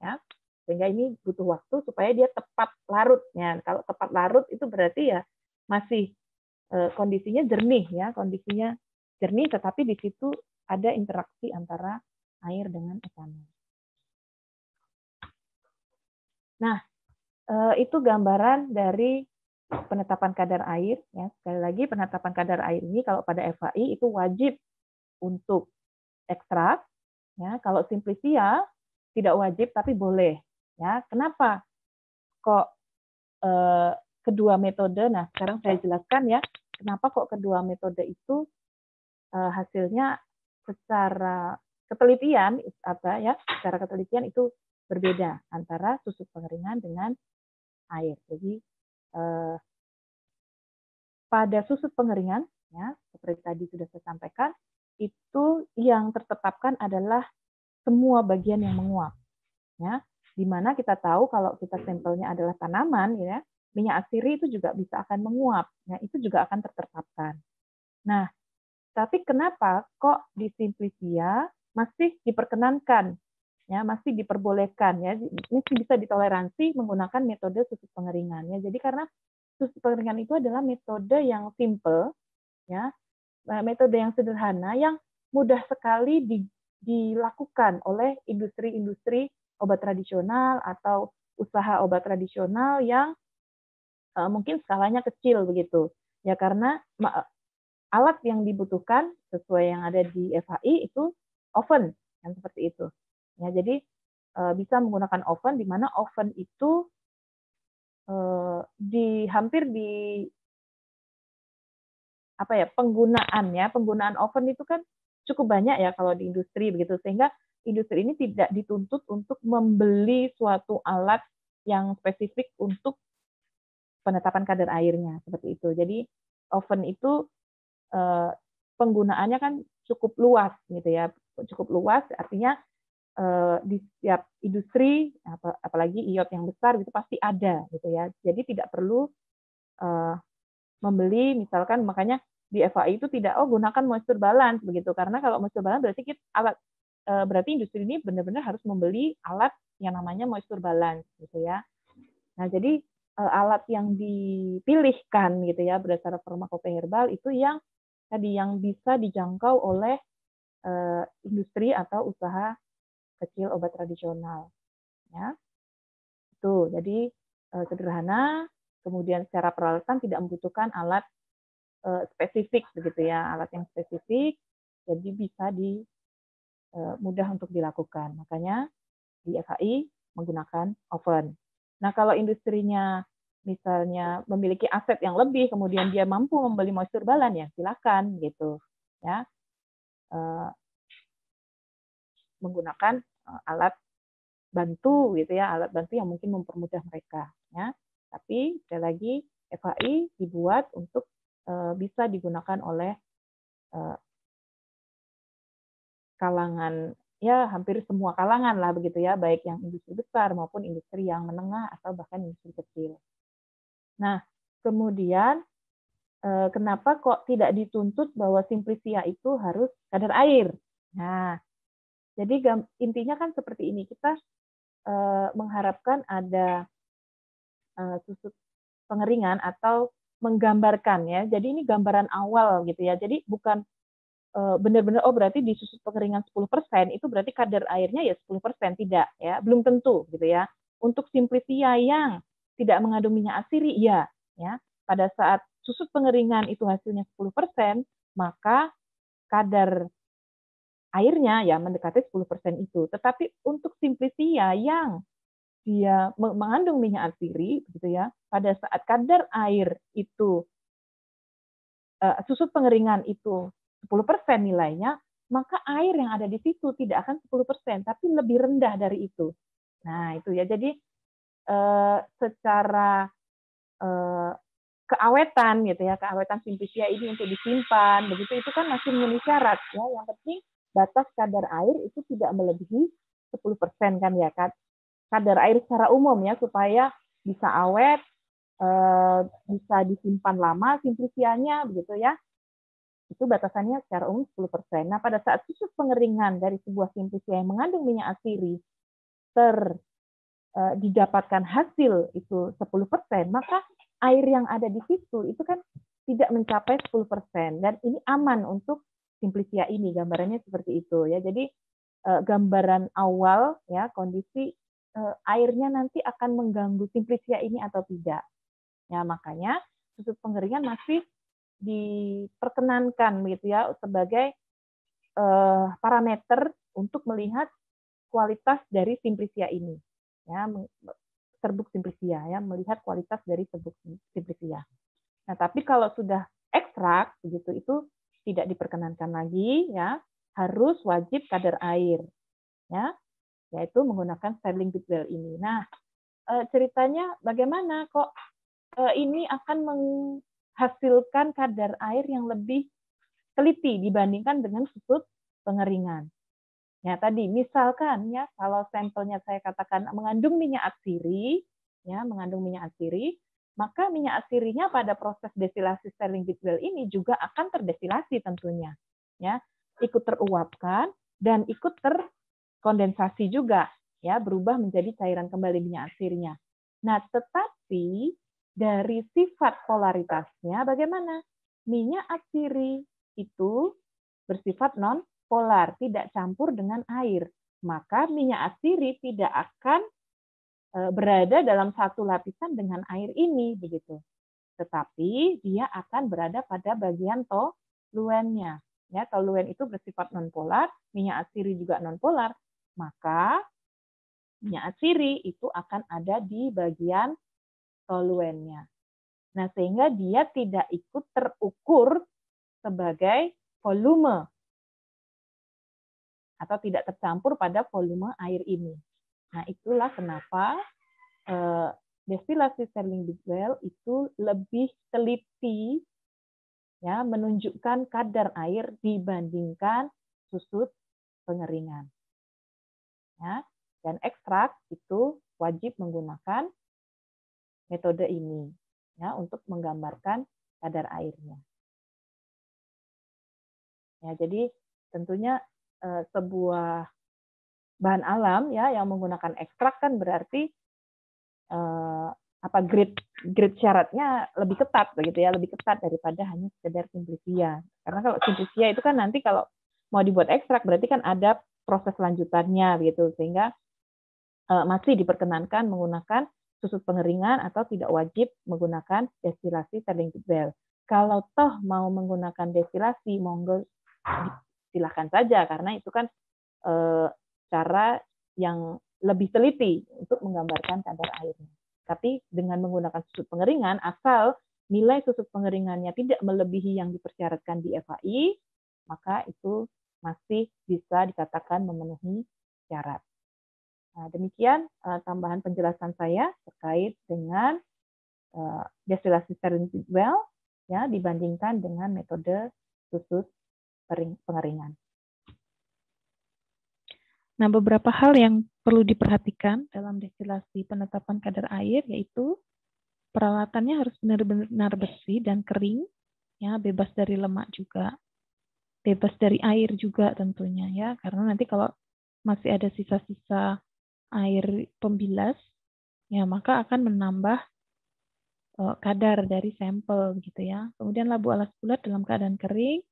[SPEAKER 1] ya, sehingga ini butuh waktu supaya dia tepat larutnya. Kalau tepat larut itu berarti ya masih kondisinya jernih ya, kondisinya jernih tetapi di situ ada interaksi antara air dengan etanol. Nah, itu gambaran dari penetapan kadar air ya. Sekali lagi penetapan kadar air ini kalau pada FAI itu wajib untuk ekstrak ya. Kalau simplisia tidak wajib tapi boleh ya. Kenapa kok kedua metode? Nah, sekarang saya jelaskan ya kenapa kok kedua metode itu hasilnya secara ketelitian secara ketelitian itu berbeda antara susut pengeringan dengan air. Jadi pada susut pengeringan ya seperti tadi sudah saya sampaikan itu yang tertetapkan adalah semua bagian yang menguap ya, di mana kita tahu kalau kita sampelnya adalah tanaman ya, minyak asiri itu juga bisa akan menguap ya, itu juga akan tertetapkan. Nah, tapi kenapa kok di simplisia masih diperkenankan ya, masih diperbolehkan ya, masih bisa ditoleransi menggunakan metode susut pengeringan ya. Jadi karena susut pengeringan itu adalah metode yang simple ya, metode yang sederhana yang mudah sekali dilakukan oleh industri-industri obat tradisional atau usaha obat tradisional yang mungkin skalanya kecil begitu ya, karena alat yang dibutuhkan sesuai yang ada di FHI itu oven yang seperti itu ya. Jadi bisa menggunakan oven, di mana oven itu hampir di penggunaan oven itu kan cukup banyak ya kalau di industri begitu, sehingga industri ini tidak dituntut untuk membeli suatu alat yang spesifik untuk penetapan kadar airnya seperti itu. Jadi oven itu penggunaannya kan cukup luas gitu ya, cukup luas artinya di setiap industri apalagi iot yang besar gitu pasti ada gitu ya. Jadi tidak perlu membeli misalkan, makanya di FAI itu tidak gunakan moisture balance begitu, karena kalau moisture balance berarti berarti industri ini benar-benar harus membeli alat yang namanya moisture balance gitu ya. Nah, jadi alat yang dipilihkan gitu ya berdasarkan farmakope herbal itu yang tadi yang bisa dijangkau oleh industri atau usaha kecil obat tradisional ya. Itu jadi sederhana, kemudian secara peralatan tidak membutuhkan alat spesifik begitu ya, alat yang spesifik, jadi bisa mudah untuk dilakukan. Makanya di FHI menggunakan oven. Nah, kalau industrinya misalnya memiliki aset yang lebih, kemudian dia mampu membeli moisture balance ya silakan gitu ya, menggunakan alat bantu gitu ya, alat bantu yang mungkin mempermudah mereka ya. Tapi sekali lagi FHI dibuat untuk bisa digunakan oleh kalangan, ya hampir semua kalangan lah begitu ya, baik yang industri besar maupun industri yang menengah atau bahkan industri kecil. Nah, kemudian kenapa kok tidak dituntut bahwa Simplisia itu harus kadar air? Nah, jadi intinya kan seperti ini, kita mengharapkan ada susut pengeringan atau menggambarkan ya. Jadi ini gambaran awal gitu ya. Jadi bukan benar-benar berarti di susut pengeringan 10% itu berarti kadar airnya ya 10%, tidak ya, belum tentu gitu ya. Untuk Simplisia yang tidak mengandung minyak asiri ya, pada saat susut pengeringan itu hasilnya 10%, maka kadar airnya ya mendekati 10% itu. Tetapi untuk Simplisia yang dia mengandung minyak asiri gitu ya, pada saat kadar air itu susut pengeringan itu 10% nilainya, maka air yang ada di situ tidak akan 10%, tapi lebih rendah dari itu. Nah, itu ya. Jadi secara keawetan gitu ya, keawetan Simplisia ini untuk disimpan, begitu itu kan masih memenuhi syarat ya. Yang penting batas kadar air itu tidak melebihi 10% kan ya, kadar air secara umum ya, supaya bisa awet, bisa disimpan lama Simplisianya begitu ya. Itu batasannya secara umum 10%. Nah, pada saat susut pengeringan dari sebuah Simplisia yang mengandung minyak asiri didapatkan hasil itu 10%, maka air yang ada di situ itu kan tidak mencapai 10%, dan ini aman untuk Simplisia ini, gambarannya seperti itu ya. Jadi gambaran awal ya, kondisi airnya nanti akan mengganggu Simplisia ini atau tidak. Ya, makanya susut pengeringan masih diperkenankan gitu ya sebagai parameter untuk melihat kualitas dari Simplisia ini. Ya, serbuk Simplisia ya, melihat kualitas dari serbuk Simplisia. Nah, tapi kalau sudah ekstrak begitu itu tidak diperkenankan lagi ya, harus wajib kadar air ya, yaitu menggunakan Sterling Big Well ini. Nah, ceritanya bagaimana kok ini akan menghasilkan kadar air yang lebih teliti dibandingkan dengan susut pengeringan. Ya, tadi misalkan ya, kalau sampelnya saya katakan mengandung minyak asiri, ya, mengandung minyak asiri, maka minyak asirinya pada proses destilasi Sterling Big Well ini juga akan terdestilasi tentunya, ya, ikut teruapkan dan ikut terkondensasi juga, ya, berubah menjadi cairan kembali minyak asirinya. Nah, tetapi dari sifat polaritasnya bagaimana? Minyak asiri itu bersifat non polar, tidak campur dengan air. Maka minyak asiri tidak akan berada dalam satu lapisan dengan air ini, begitu. Tetapi dia akan berada pada bagian toluennya. Ya, toluen itu bersifat nonpolar, minyak asiri juga nonpolar, maka minyak asiri itu akan ada di bagian toluennya. Nah, sehingga dia tidak ikut terukur sebagai volume atau tidak tercampur pada volume air ini. Nah, itulah kenapa destilasi Sterling Big Well itu lebih teliti ya, menunjukkan kadar air dibandingkan susut pengeringan. Ya, dan ekstrak itu wajib menggunakan metode ini ya, untuk menggambarkan kadar airnya. Ya, jadi tentunya sebuah bahan alam ya yang menggunakan ekstrak kan berarti grade syaratnya lebih ketat begitu ya, lebih ketat daripada hanya sekedar Simplisia. Karena kalau Simplisia itu kan nanti kalau mau dibuat ekstrak berarti kan ada proses lanjutannya gitu, sehingga masih diperkenankan menggunakan susut pengeringan atau tidak wajib menggunakan destilasi Sterling Big Well. Kalau toh mau menggunakan destilasi, monggo silahkan saja, karena itu kan cara yang lebih teliti untuk menggambarkan kadar airnya. Tapi dengan menggunakan susut pengeringan, asal nilai susut pengeringannya tidak melebihi yang dipersyaratkan di FHI, maka itu masih bisa dikatakan memenuhi syarat. Nah, demikian tambahan penjelasan saya terkait dengan destilasi stirring well ya dibandingkan dengan metode susu pengeringan. Nah, beberapa hal yang perlu diperhatikan dalam destilasi penetapan kadar air yaitu peralatannya harus benar-benar bersih dan kering, ya, bebas dari lemak juga, bebas dari air juga tentunya ya, karena nanti kalau masih ada sisa-sisa air pembilas, ya maka akan menambah kadar dari sampel gitu ya. Kemudian labu alas bulat dalam keadaan kering,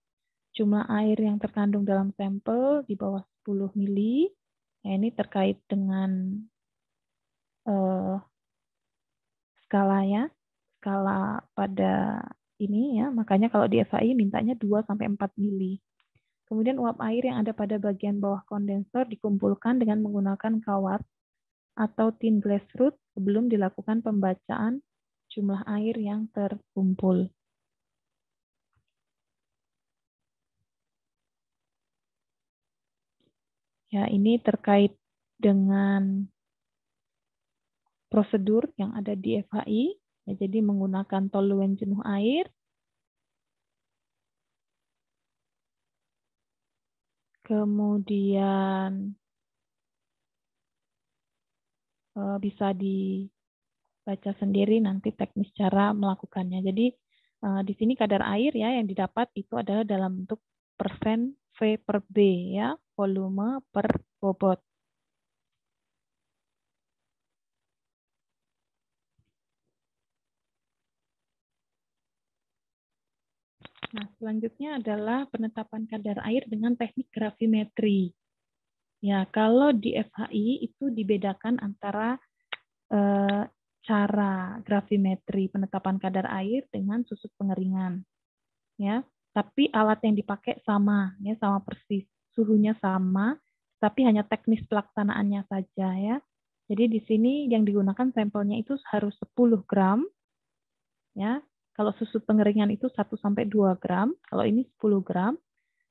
[SPEAKER 1] jumlah air yang terkandung dalam sampel di bawah 10 mili. Ya, ini terkait dengan skalanya, skala pada ini ya. Makanya kalau di FAI mintanya 2 sampai 4 mili. Kemudian uap air yang ada pada bagian bawah kondensor dikumpulkan dengan menggunakan kawat atau tin glass root sebelum dilakukan pembacaan jumlah air yang terkumpul. Ya, ini terkait dengan prosedur yang ada di FHI. Ya, jadi menggunakan toluen jenuh air. Kemudian bisa dibaca sendiri nanti teknis cara melakukannya. Jadi di sini kadar air ya yang didapat itu adalah dalam bentuk persen V per B ya, volume per bobot. Nah, selanjutnya adalah penetapan kadar air dengan teknik gravimetri. Ya, kalau di FHI itu dibedakan antara cara gravimetri penetapan kadar air dengan susut pengeringan. Ya, tapi alat yang dipakai sama, ya sama persis, suhunya sama, tapi hanya teknis pelaksanaannya saja ya. Jadi di sini yang digunakan sampelnya itu harus 10 gram, ya. Kalau susut pengeringan itu 1 sampai 2 gram, kalau ini 10 gram.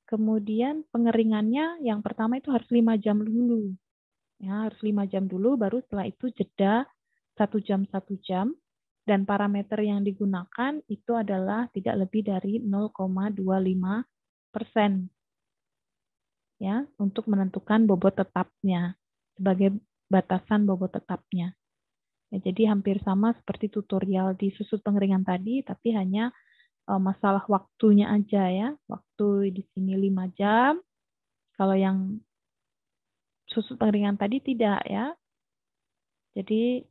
[SPEAKER 1] Kemudian pengeringannya yang pertama itu harus 5 jam dulu. Ya, harus 5 jam dulu, baru setelah itu jeda 1 jam 1 jam. Dan parameter yang digunakan itu adalah tidak lebih dari 0,25% ya untuk menentukan bobot tetapnya sebagai batasan bobot tetapnya. Ya, jadi hampir sama seperti tutorial di susut pengeringan tadi, tapi hanya masalah waktunya aja ya. Waktu di sini 5 jam. Kalau yang susut pengeringan tadi tidak ya. Jadi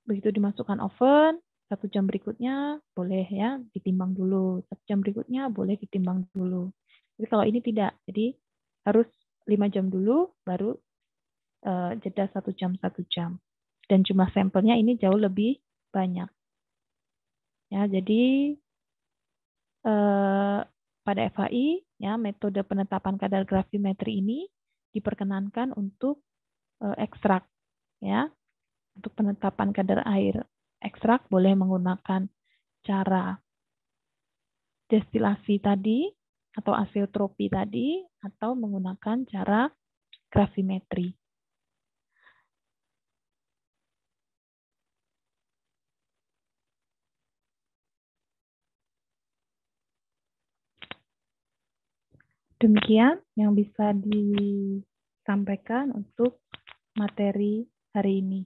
[SPEAKER 1] begitu dimasukkan oven, 1 jam berikutnya boleh ya ditimbang dulu. 1 jam berikutnya boleh ditimbang dulu. Jadi kalau ini tidak, jadi harus 5 jam dulu, baru jeda 1 jam 1 jam. Dan jumlah sampelnya ini jauh lebih banyak. Ya, jadi pada FHI ya metode penetapan kadar gravimetri ini diperkenankan untuk ekstrak ya. Untuk penetapan kadar air ekstrak boleh menggunakan cara destilasi tadi atau azeotropi tadi atau menggunakan cara gravimetri. Demikian yang bisa disampaikan untuk materi hari ini.